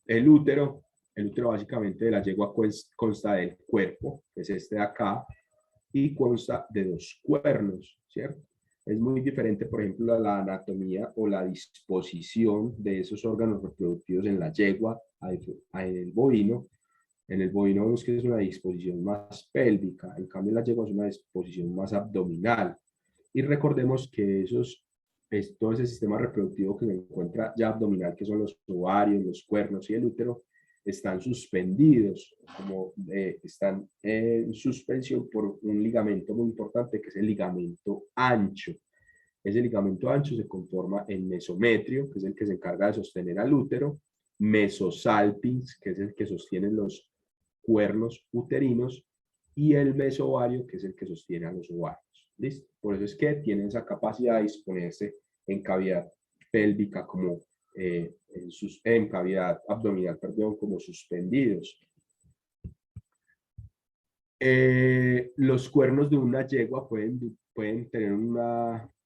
El útero básicamente de la yegua consta del cuerpo, que es este de acá, y consta de 2 cuernos, ¿cierto? Es muy diferente, por ejemplo, la anatomía o la disposición de esos órganos reproductivos en la yegua en el bovino. En el bovino vemos que es una disposición más pélvica, en cambio en la yegua es una disposición más abdominal. Y recordemos que todo ese sistema reproductivo que se encuentra ya abdominal, que son los ovarios, los cuernos y el útero, están suspendidos, están en suspensión por un ligamento muy importante que es el ligamento ancho. Ese ligamento ancho se conforma en mesometrio, que es el que se encarga de sostener al útero, mesosalpinx, que es el que sostiene los cuernos uterinos, y el mesovario, que es el que sostiene a los ovarios. ¿Listo? Por eso es que tienen esa capacidad de disponerse en cavidad pélvica como en cavidad abdominal, perdón, como suspendidos. Los cuernos de una yegua pueden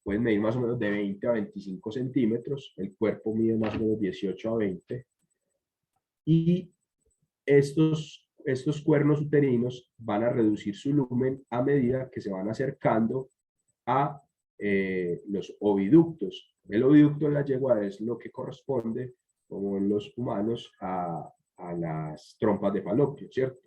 medir más o menos de 20 a 25 centímetros, el cuerpo mide más o menos 18 a 20, y estos cuernos uterinos van a reducir su lumen a medida que se van acercando a los oviductos. El oviducto en la yegua es lo que corresponde, como en los humanos, a las trompas de falopio, ¿cierto?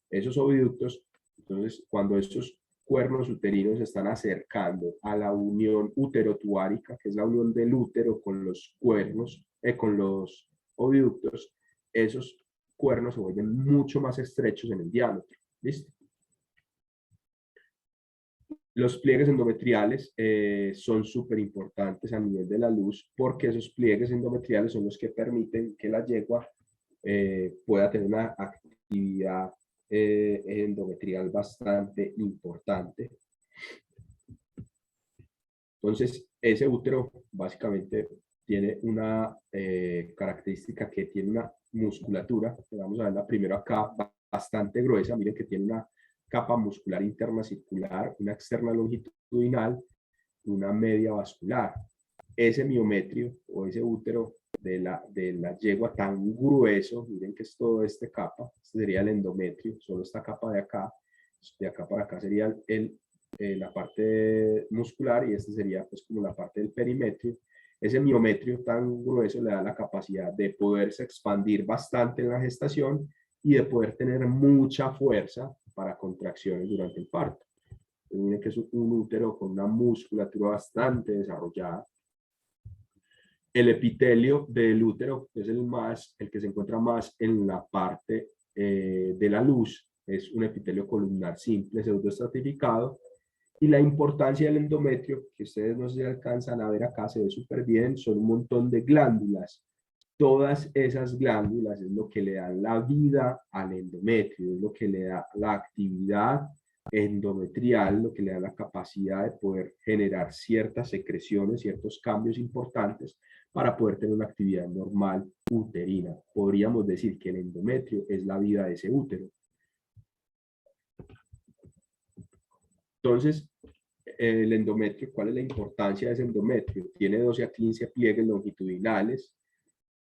Esos oviductos, entonces, cuando estos cuernos uterinos se están acercando a la unión uterotuárica, que es la unión del útero con los cuernos, con los oviductos, esos cuernos se vuelven mucho más estrechos en el diámetro. ¿Listo? Los pliegues endometriales son súper importantes a nivel de la luz porque esos pliegues endometriales son los que permiten que la yegua pueda tener una actividad endometrial bastante importante. Entonces, ese útero básicamente tiene una característica que tiene una musculatura, que vamos a verla primero acá, bastante gruesa. Miren que tiene una capa muscular interna circular, una externa longitudinal, una media vascular. Ese miometrio o ese útero de la yegua tan grueso, miren que es todo este capa, este sería el endometrio, solo esta capa de acá para acá sería la parte muscular, y este sería pues como la parte del perimetrio. Ese miometrio tan grueso le da la capacidad de poderse expandir bastante en la gestación y de poder tener mucha fuerza para contracciones durante el parto. Miren que es un útero con una musculatura bastante desarrollada. El epitelio del útero es el que se encuentra más en la parte de la luz. Es un epitelio columnar simple, pseudoestratificado, Y la importancia del endometrio, que ustedes no se alcanzan a ver acá, se ve súper bien, son un montón de glándulas. Todas esas glándulas es lo que le dan la vida al endometrio, es lo que le da la actividad endometrial, lo que le da la capacidad de poder generar ciertas secreciones, ciertos cambios importantes para poder tener una actividad normal uterina. Podríamos decir que el endometrio es la vida de ese útero. Entonces, el endometrio, ¿cuál es la importancia de ese endometrio? Tiene 12 a 15 pliegues longitudinales,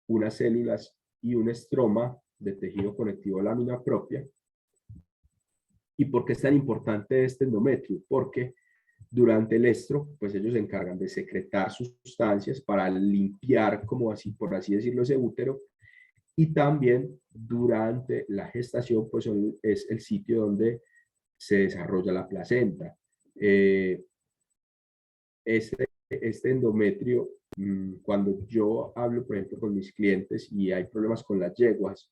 unas células y un estroma de tejido conectivo lámina propia. ¿Y por qué es tan importante este endometrio? Porque durante el estro, pues ellos se encargan de secretar sustancias para limpiar, como así, por así decirlo, ese útero. Y también durante la gestación, pues es el sitio donde se desarrolla la placenta. Este endometrio, cuando yo hablo, por ejemplo, con mis clientes y hay problemas con las yeguas,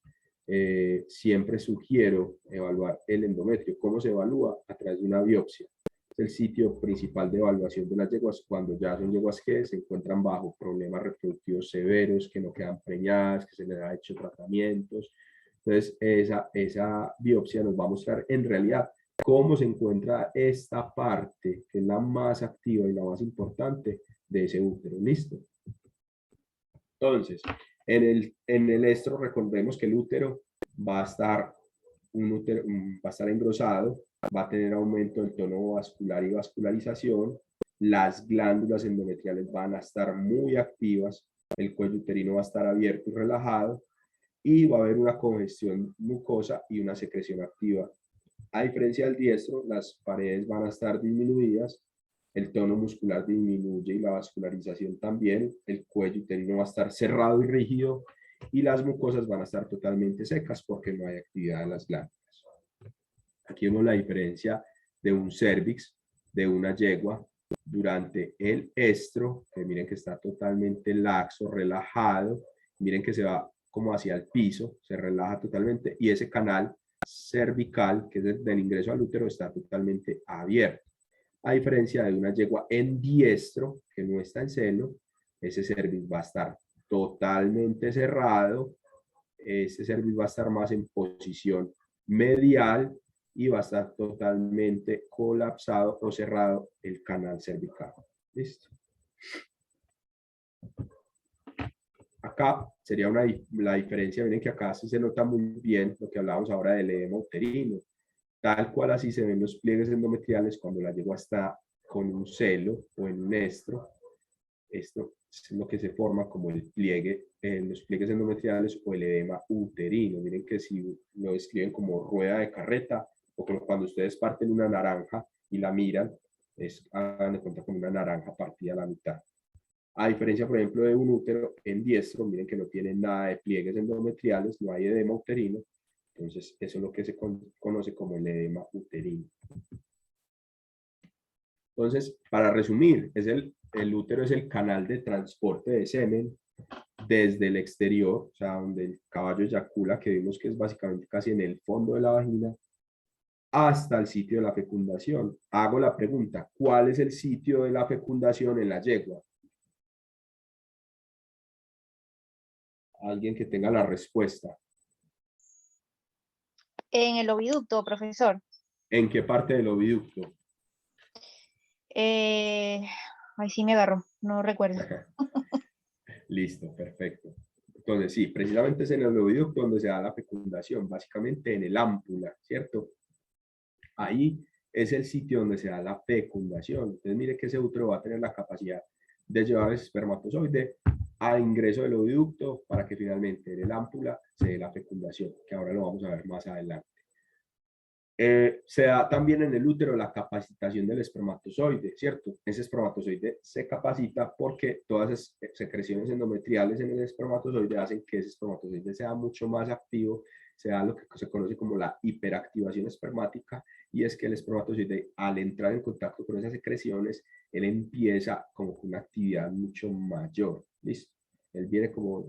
siempre sugiero evaluar el endometrio. ¿Cómo se evalúa? A través de una biopsia. Es el sitio principal de evaluación de las yeguas cuando ya son yeguas que se encuentran bajo problemas reproductivos severos, que no quedan preñadas, que se les ha hecho tratamientos. Entonces, esa biopsia nos va a mostrar en realidad cómo se encuentra esta parte, que es la más activa y la más importante de ese útero. ¿Listo? Entonces, en el estro recordemos que el útero va a estar, va a estar engrosado, va a tener aumento del tono vascular y vascularización, las glándulas endometriales van a estar muy activas, el cuello uterino va a estar abierto y relajado, y va a haber una congestión mucosa y una secreción activa. A diferencia del diestro, las paredes van a estar disminuidas, el tono muscular disminuye y la vascularización también, el cuello uterino va a estar cerrado y rígido y las mucosas van a estar totalmente secas porque no hay actividad de las glándulas. Aquí vemos la diferencia de un cervix, de una yegua, durante el estro, que miren que está totalmente laxo, relajado, miren que se va como hacia el piso, se relaja totalmente, y ese canal cervical, que es del ingreso al útero, está totalmente abierto. A diferencia de una yegua en diestro, que no está en seno, ese cervix va a estar totalmente cerrado, ese cervix va a estar más en posición medial y va a estar totalmente colapsado o cerrado el canal cervical. ¿Listo? Acá sería la diferencia, miren que acá sí se nota muy bien lo que hablábamos ahora del edema uterino. Tal cual así se ven los pliegues endometriales cuando la yegua está con un celo o en un estro. Esto es lo que se forma como el pliegue, los pliegues endometriales o el edema uterino. Miren que si lo describen como rueda de carreta o como cuando ustedes parten una naranja y la miran, hagan de cuenta con una naranja partida a la mitad. A diferencia, por ejemplo, de un útero en diestro, miren que no tiene nada de pliegues endometriales, no hay edema uterino. Entonces, eso es lo que se conoce como el edema uterino. Entonces, para resumir, el útero es el canal de transporte de semen desde el exterior, o sea, donde el caballo eyacula, que vimos que es básicamente casi en el fondo de la vagina, hasta el sitio de la fecundación. Hago la pregunta, ¿cuál es el sitio de la fecundación en la yegua? Alguien que tenga la respuesta. En el oviducto, profesor. ¿En qué parte del oviducto? Ahí sí me agarró, no recuerdo. Listo, perfecto. Entonces, sí, precisamente es en el oviducto donde se da la fecundación, básicamente en el ámpula, ¿cierto? Ahí es el sitio donde se da la fecundación. Entonces, mire que ese útero va a tener la capacidad de llevar el espermatozoide a ingreso del oviducto para que finalmente en el ámpula se dé la fecundación, que ahora lo vamos a ver más adelante. Se da también en el útero la capacitación del espermatozoide, ¿cierto? Ese espermatozoide se capacita porque todas esas secreciones endometriales en el espermatozoide hacen que ese espermatozoide sea mucho más activo, se da lo que se conoce como la hiperactivación espermática, y es que el espermatozoide, al entrar en contacto con esas secreciones, él empieza como con una actividad mucho mayor, ¿listo? Él viene como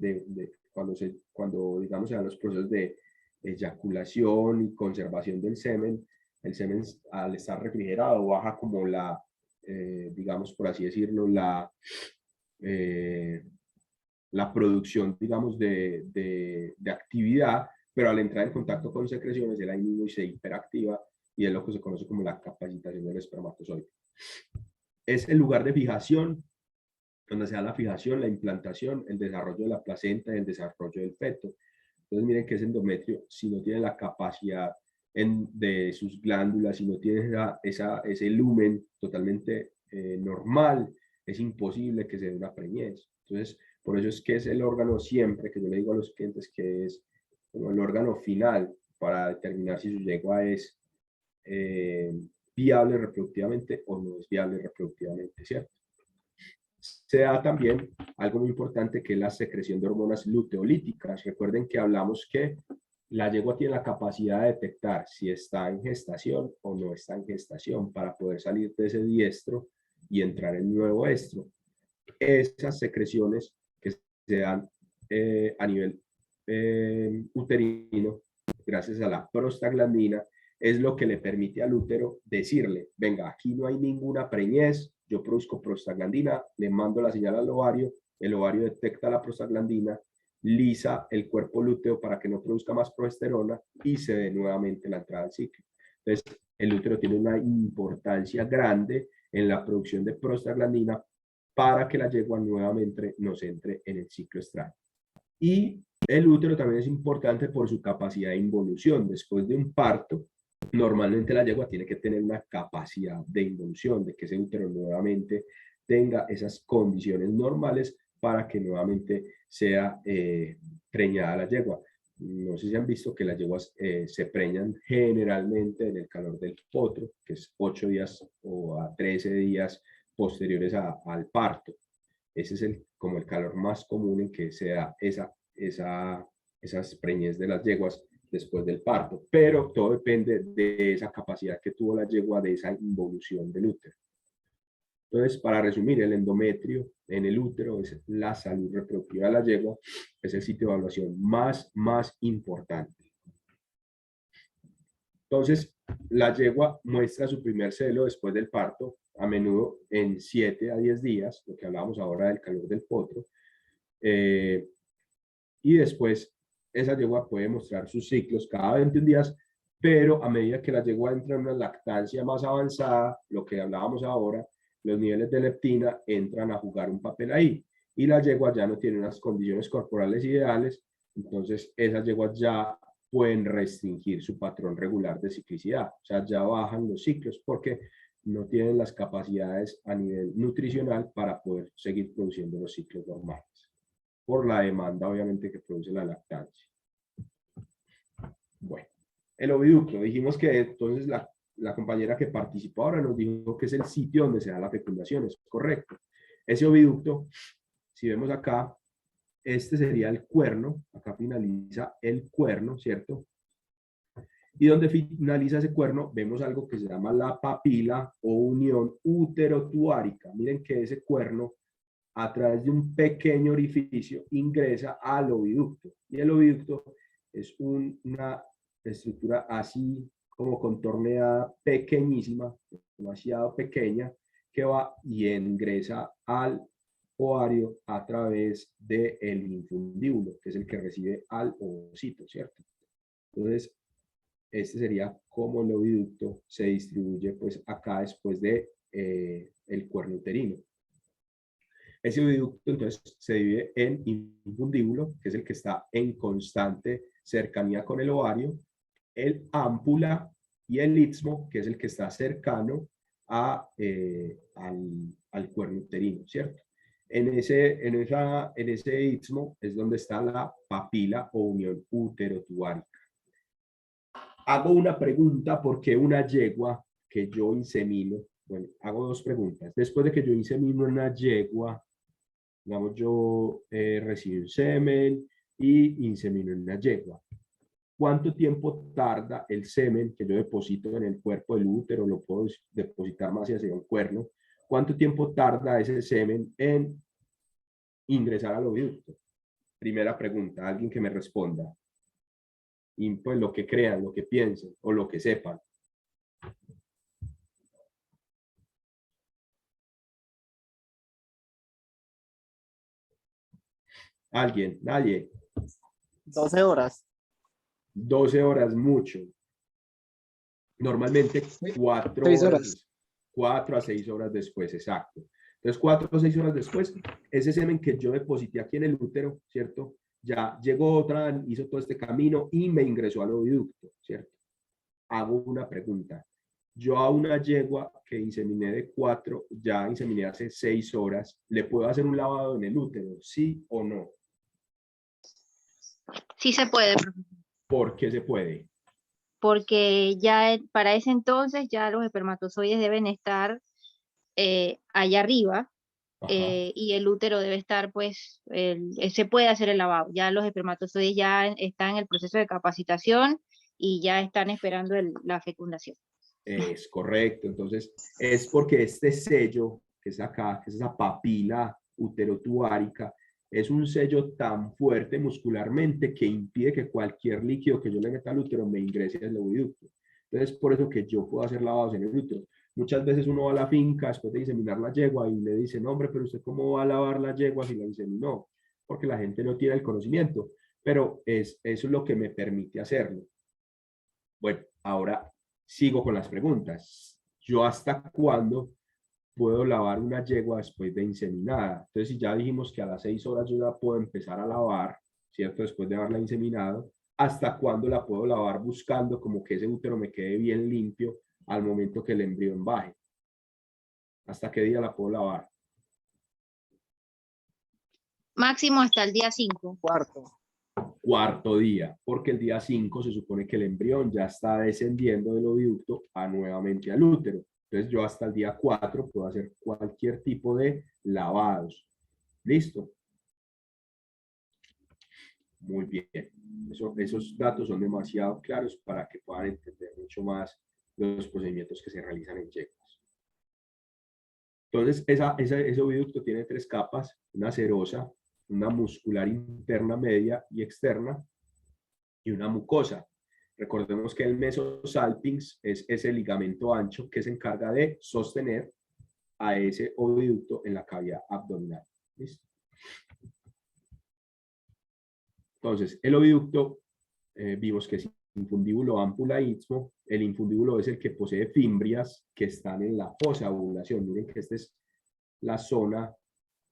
cuando digamos se dan los procesos de eyaculación y conservación del semen, el semen al estar refrigerado baja como la, digamos por así decirlo, la producción, digamos, de actividad, pero al entrar en contacto con secreciones, él ahí mismo se hiperactiva y es lo que se conoce como la capacitación del espermatozoide. Es el lugar de fijación, donde se da la fijación, la implantación, el desarrollo de la placenta y el desarrollo del feto. Entonces miren que ese endometrio, si no tiene la capacidad de sus glándulas, si no tiene ese lumen totalmente normal, es imposible que se dé una preñez. Entonces, por eso es que es el órgano siempre, que yo le digo a los clientes que es como el órgano final para determinar si su yegua es viable reproductivamente o no es viable reproductivamente, ¿cierto? Se da también algo muy importante que es la secreción de hormonas luteolíticas. Recuerden que hablamos que la yegua tiene la capacidad de detectar si está en gestación o no está en gestación para poder salir de ese diestro y entrar en nuevo estro. Esas secreciones que se dan a nivel uterino, gracias a la prostaglandina, es lo que le permite al útero decirle, venga, aquí no hay ninguna preñez, yo produzco prostaglandina, le mando la señal al ovario, el ovario detecta la prostaglandina, lisa el cuerpo lúteo para que no produzca más progesterona y se dé nuevamente la entrada al ciclo. Entonces, el útero tiene una importancia grande en la producción de prostaglandina para que la yegua nuevamente nos entre en el ciclo estral. Y el útero también es importante por su capacidad de involución. Después de un parto, normalmente la yegua tiene que tener una capacidad de involución, de que ese útero nuevamente tenga esas condiciones normales para que nuevamente sea preñada la yegua. No sé si han visto que las yeguas se preñan generalmente en el calor del potro, que es 8 días o a 13 días posteriores al parto. Ese es como el calor más común en que se da esas preñez de las yeguas después del parto, pero todo depende de esa capacidad que tuvo la yegua de esa involución del útero. Entonces, para resumir, el endometrio en el útero es la salud reproductiva de la yegua, es el sitio de evaluación más importante. Entonces, la yegua muestra su primer celo después del parto, a menudo en 7 a 10 días, lo que hablábamos ahora del calor del potro, y después esa yegua puede mostrar sus ciclos cada 21 días, pero a medida que la yegua entra en una lactancia más avanzada, lo que hablábamos ahora, los niveles de leptina entran a jugar un papel ahí, y la yegua ya no tiene unas condiciones corporales ideales, entonces esas yeguas ya pueden restringir su patrón regular de ciclicidad, o sea, ya bajan los ciclos porque no tienen las capacidades a nivel nutricional para poder seguir produciendo los ciclos normales, por la demanda obviamente que produce la lactancia. Bueno, el oviducto, dijimos que entonces la compañera que participó ahora nos dijo que es el sitio donde se da la fecundación, es correcto. Ese oviducto, si vemos acá, este sería el cuerno, acá finaliza el cuerno, ¿cierto? Y donde finaliza ese cuerno, vemos algo que se llama la papila o unión uterotuárica. Miren que ese cuerno, a través de un pequeño orificio, ingresa al oviducto. Y el oviducto es una estructura así como contorneada, pequeñísima, demasiado pequeña, que va y ingresa al ovario a través del infundíbulo, que es el que recibe al ovocito, ¿cierto? Entonces, este sería como el oviducto se distribuye pues acá después de el cuerno uterino. Ese oviducto entonces se divide en infundíbulo, que es el que está en constante cercanía con el ovario, el ámpula y el istmo, que es el que está cercano al cuerno uterino, ¿cierto? En ese istmo es donde está la papila o unión uterotuárica. Hago una pregunta porque una yegua que yo insemino, bueno, hago dos preguntas. Después de que yo insemino una yegua, digamos, yo recibí un semen y insemino una yegua. ¿Cuánto tiempo tarda el semen que yo deposito en el cuerpo del útero? Lo puedo depositar más hacia un cuerno. ¿Cuánto tiempo tarda ese semen en ingresar al oviducto? Primera pregunta, alguien que me responda. Y pues lo que crean, lo que piensen o lo que sepan. ¿Alguien? Nadie. 12 horas. 12 horas, mucho. Normalmente 4 6 horas, horas. 4 a 6 horas después, exacto. Entonces, 4 o 6 horas después, ese semen que yo deposité aquí en el útero, ¿cierto? Ya llegó otra, hizo todo este camino y me ingresó al oviducto, ¿cierto? Hago una pregunta. Yo a una yegua que inseminé de 4, ya inseminé hace 6 horas, ¿le puedo hacer un lavado en el útero? ¿Sí o no? Sí se puede, ¿Por qué se puede? porque ya para ese entonces ya los espermatozoides deben estar allá arriba Ajá. y el útero debe estar, pues, se puede hacer el lavado. Ya los espermatozoides ya están en el proceso de capacitación y ya están esperando la fecundación. Es correcto. Entonces, es porque este sello que es acá, que es esa papila uterotuárica, es un sello tan fuerte muscularmente que impide que cualquier líquido que yo le meta al útero me ingrese al oviducto. Entonces, por eso que yo puedo hacer lavados en el útero. Muchas veces uno va a la finca después de inseminar la yegua y le dice, no, hombre, pero usted cómo va a lavar la yegua si la inseminó, porque la gente no tiene el conocimiento, pero eso es lo que me permite hacerlo. Bueno, ahora sigo con las preguntas. ¿Yo hasta cuándo puedo lavar una yegua después de inseminada? Entonces, si ya dijimos que a las 6 horas yo la puedo empezar a lavar, ¿cierto? Después de haberla inseminado, ¿hasta cuándo la puedo lavar buscando como que ese útero me quede bien limpio al momento que el embrión baje? ¿Hasta qué día la puedo lavar? Máximo hasta el día 5. Cuarto. Cuarto día, porque el día 5 se supone que el embrión ya está descendiendo del oviducto nuevamente al útero. Entonces yo hasta el día 4 puedo hacer cualquier tipo de lavados. ¿Listo? Muy bien. Esos datos son demasiado claros para que puedan entender mucho más los procedimientos que se realizan en yeguas. Entonces, ese oviducto tiene 3 capas, una serosa, una muscular interna media y externa, y una mucosa. Recordemos que el mesosalpinx es ese ligamento ancho que se encarga de sostener a ese oviducto en la cavidad abdominal. ¿Listo? Entonces, el oviducto, vimos que es infundíbulo, ámpula, istmo. El infundíbulo es el que posee fimbrias que están en la fosa de ovulación. Miren que esta es la zona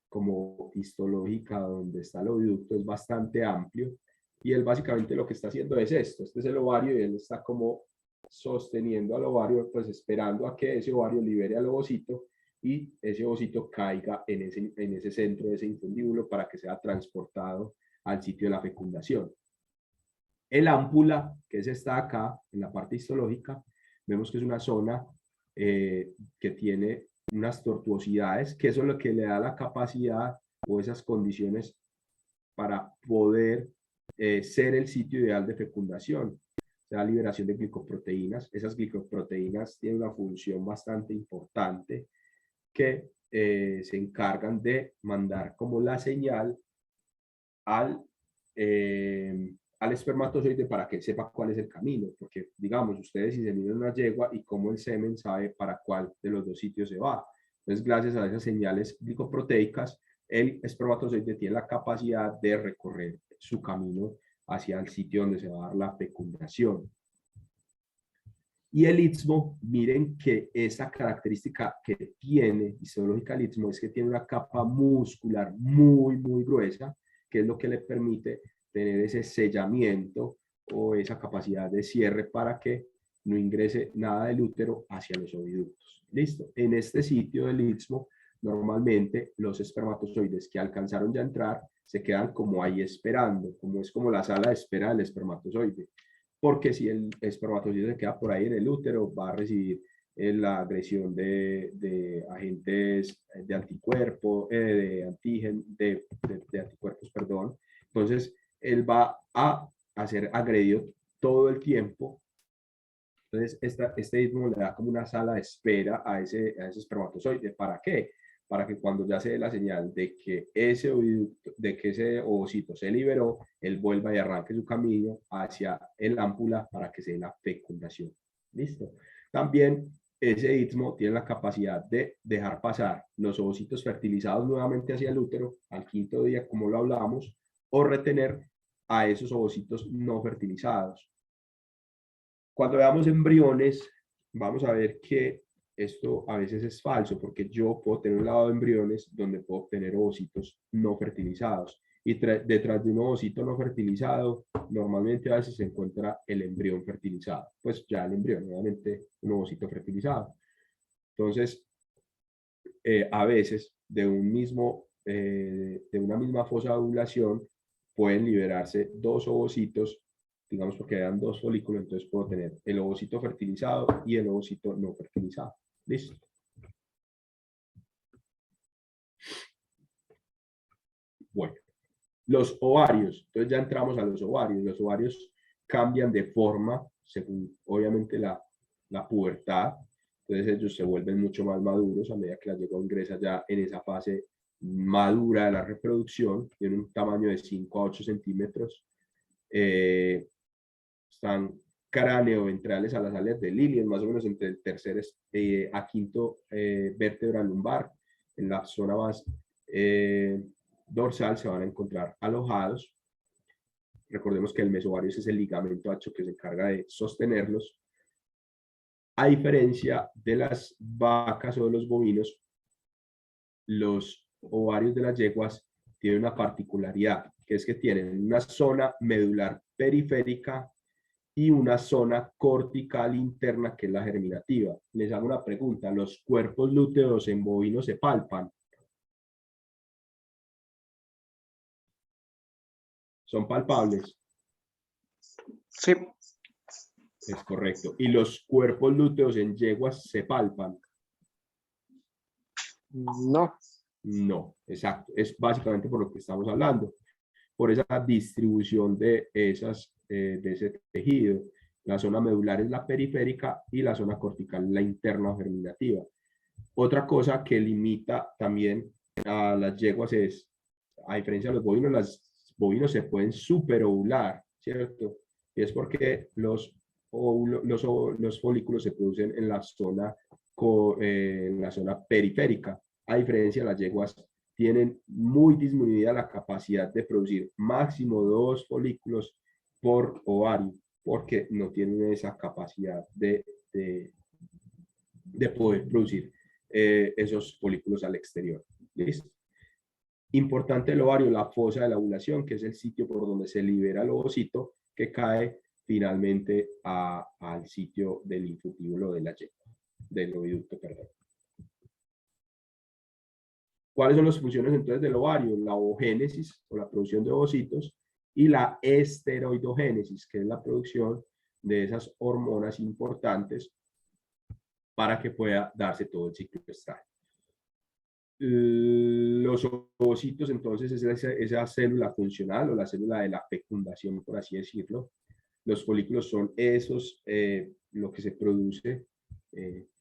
como histológica donde está el oviducto, es bastante amplio. Y él básicamente lo que está haciendo es esto. Este es el ovario y él está como sosteniendo al ovario, pues esperando a que ese ovario libere al ovocito y ese ovocito caiga en ese centro de ese infundíbulo para que sea transportado al sitio de la fecundación. El ámpula, que es esta acá, en la parte histológica, vemos que es una zona que tiene unas tortuosidades, que eso es lo que le da la capacidad o esas condiciones para poder ser el sitio ideal de fecundación. La liberación de glicoproteínas. Esas glicoproteínas tienen una función bastante importante que se encargan de mandar como la señal al espermatozoide para que sepa cuál es el camino, porque digamos, ustedes inseminan una yegua y cómo el semen sabe para cuál de los dos sitios se va. Entonces, gracias a esas señales glicoproteicas, el espermatozoide tiene la capacidad de recorrer su camino hacia el sitio donde se va a dar la fecundación. Y el istmo, miren que esa característica que tiene histológica el istmo es que tiene una capa muscular muy, muy gruesa, que es lo que le permite tener ese sellamiento o esa capacidad de cierre para que no ingrese nada del útero hacia los oviductos. ¿Listo? En este sitio del istmo, normalmente los espermatozoides que alcanzaron ya a entrar se quedan como ahí esperando, como es como la sala de espera del espermatozoide. Porque si el espermatozoide se queda por ahí en el útero, va a recibir la agresión de agentes de anticuerpos, de anticuerpos, perdón. Entonces, él va a ser agredido todo el tiempo. Entonces, este istmo le da como una sala de espera a ese espermatozoide. ¿Para qué? Para que cuando ya se dé la señal de que ese ovocito se liberó, él vuelva y arranque su camino hacia el ámpula para que se dé la fecundación. ¿Listo? También ese istmo tiene la capacidad de dejar pasar los ovocitos fertilizados nuevamente hacia el útero al 5.º día, como lo hablábamos, o retener a esos ovocitos no fertilizados. Cuando veamos embriones, vamos a ver que esto a veces es falso, porque yo puedo tener un lavado de embriones donde puedo obtener ovocitos no fertilizados. Y detrás de un ovocito no fertilizado, normalmente a veces se encuentra el embrión fertilizado. Pues ya el embrión, nuevamente un ovocito fertilizado. Entonces, a veces de una misma fosa de ovulación pueden liberarse dos ovocitos, digamos porque dan dos folículos, entonces puedo tener el ovocito fertilizado y el ovocito no fertilizado. ¿Listo? Bueno, los ovarios, entonces ya entramos a los ovarios. Los ovarios cambian de forma según obviamente la pubertad. Entonces ellos se vuelven mucho más maduros a medida que la yegua ingresa ya en esa fase madura de la reproducción. Tienen un tamaño de 5 a 8 centímetros. Están cráneo-ventrales a las áreas de Lilian, más o menos entre el tercer a quinto vértebra lumbar. En la zona más dorsal se van a encontrar alojados. Recordemos que el mesovario es el ligamento ancho que se encarga de sostenerlos. A diferencia de las vacas o de los bovinos, los ovarios de las yeguas tienen una particularidad, que es que tienen una zona medular periférica y una zona cortical interna, que es la germinativa. Les hago una pregunta: ¿los cuerpos lúteos en bovinos se palpan? ¿Son palpables? Sí, Es correcto. ¿Y los cuerpos lúteos en yeguas se palpan? no. No, exacto. Es básicamente por lo que estamos hablando, por esa distribución de ese tejido. La zona medular es la periférica y la zona cortical la interna o germinativa. Otra cosa que limita también a las yeguas es, a diferencia de los bovinos se pueden superovular, ¿cierto? Y es porque los folículos se producen en la zona periférica. A diferencia de las yeguas, tienen muy disminuida la capacidad de producir máximo 2 folículos por ovario, porque no tienen esa capacidad de poder producir esos folículos al exterior. ¿Listo? Importante el ovario, la fosa de la ovulación, que es el sitio por donde se libera el ovocito, que cae finalmente al sitio del linfotíbulo de la yegua, del oviducto, perdón. ¿Cuáles son las funciones entonces del ovario? La ovogénesis, o la producción de ovocitos, y la esteroidogénesis, que es la producción de esas hormonas importantes para que pueda darse todo el ciclo estral. Los ovocitos, entonces, es esa célula funcional o la célula de la fecundación, por así decirlo. Los folículos son esos, lo que se produce.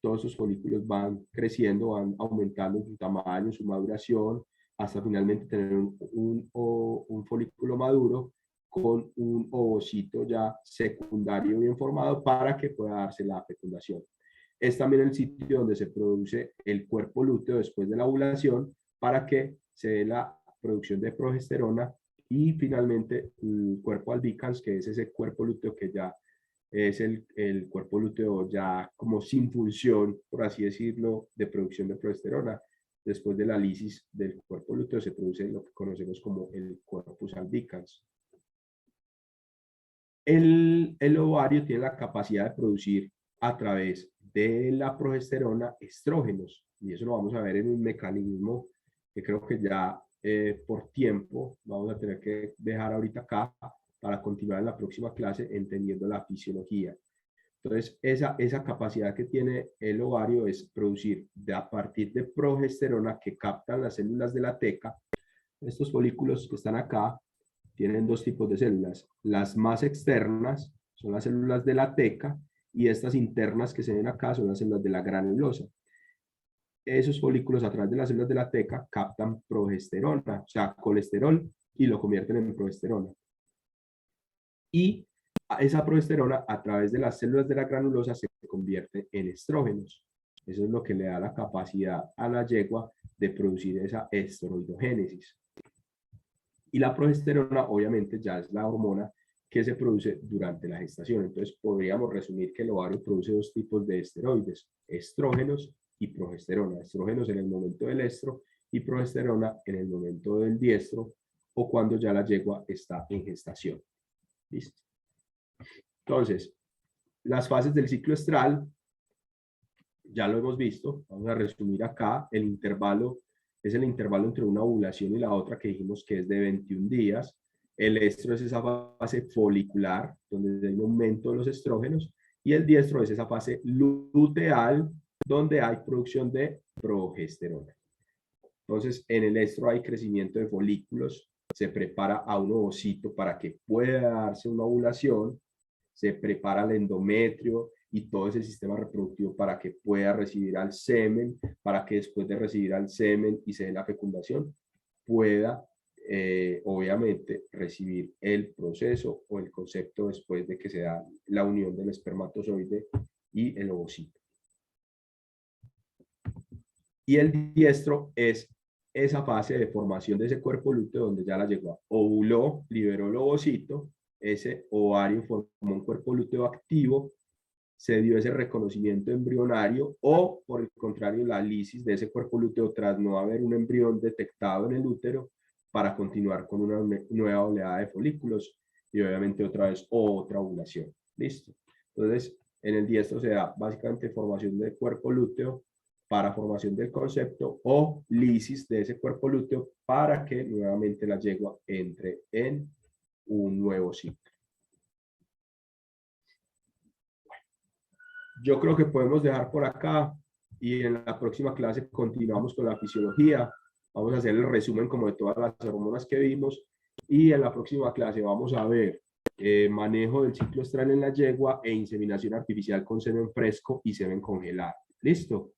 Todos esos folículos van creciendo, van aumentando en su tamaño, su maduración, hasta finalmente tener un folículo maduro con un ovocito ya secundario bien formado para que pueda darse la fecundación. Es también el sitio donde se produce el cuerpo lúteo después de la ovulación para que se dé la producción de progesterona y finalmente el cuerpo albicans, que es ese cuerpo lúteo que ya es el cuerpo lúteo ya como sin función, por así decirlo, de producción de progesterona. Después de la lisis del cuerpo lúteo se produce lo que conocemos como el corpus albicans. El ovario tiene la capacidad de producir a través de la progesterona estrógenos, y eso lo vamos a ver en un mecanismo que creo que ya por tiempo vamos a tener que dejar ahorita acá para continuar en la próxima clase entendiendo la fisiología. Entonces, esa capacidad que tiene el ovario es producir a partir de progesterona que captan las células de la teca. Estos folículos que están acá tienen dos tipos de células. Las más externas son las células de la teca y estas internas que se ven acá son las células de la granulosa. Esos folículos a través de las células de la teca captan progesterona, o sea, colesterol, y lo convierten en progesterona. Y esa progesterona a través de las células de la granulosa se convierte en estrógenos. Eso es lo que le da la capacidad a la yegua de producir esa esteroidogénesis. Y la progesterona, obviamente, ya es la hormona que se produce durante la gestación. Entonces, podríamos resumir que el ovario produce dos tipos de esteroides, estrógenos y progesterona. Estrógenos en el momento del estro y progesterona en el momento del diestro o cuando ya la yegua está en gestación. ¿Listo? Entonces, las fases del ciclo estral, ya lo hemos visto. Vamos a resumir acá. El intervalo es el intervalo entre una ovulación y la otra, que dijimos que es de 21 días. El estro es esa fase folicular, donde hay un aumento de los estrógenos, y el diestro es esa fase luteal, donde hay producción de progesterona. Entonces, en el estro hay crecimiento de folículos, se prepara a un ovocito para que pueda darse una ovulación, se prepara el endometrio y todo ese sistema reproductivo para que pueda recibir al semen, para que después de recibir al semen y se dé la fecundación, pueda obviamente recibir el proceso o el concepto después de que se da la unión del espermatozoide y el ovocito. Y el diestro es esa fase de formación de ese cuerpo lúteo donde ya la yegua ovuló, liberó el ovocito, ese ovario formó un cuerpo lúteo activo, se dio ese reconocimiento embrionario o, por el contrario, la lisis de ese cuerpo lúteo tras no haber un embrión detectado en el útero para continuar con una nueva oleada de folículos y obviamente otra vez otra ovulación. ¿Listo? Entonces, en el diestro se da básicamente formación del cuerpo lúteo para formación del concepto o lisis de ese cuerpo lúteo para que nuevamente la yegua entre en un nuevo ciclo. Yo creo que podemos dejar por acá y en la próxima clase continuamos con la fisiología. Vamos a hacer el resumen como de todas las hormonas que vimos y en la próxima clase vamos a ver manejo del ciclo estral en la yegua e inseminación artificial con semen fresco y semen congelado. ¿Listo?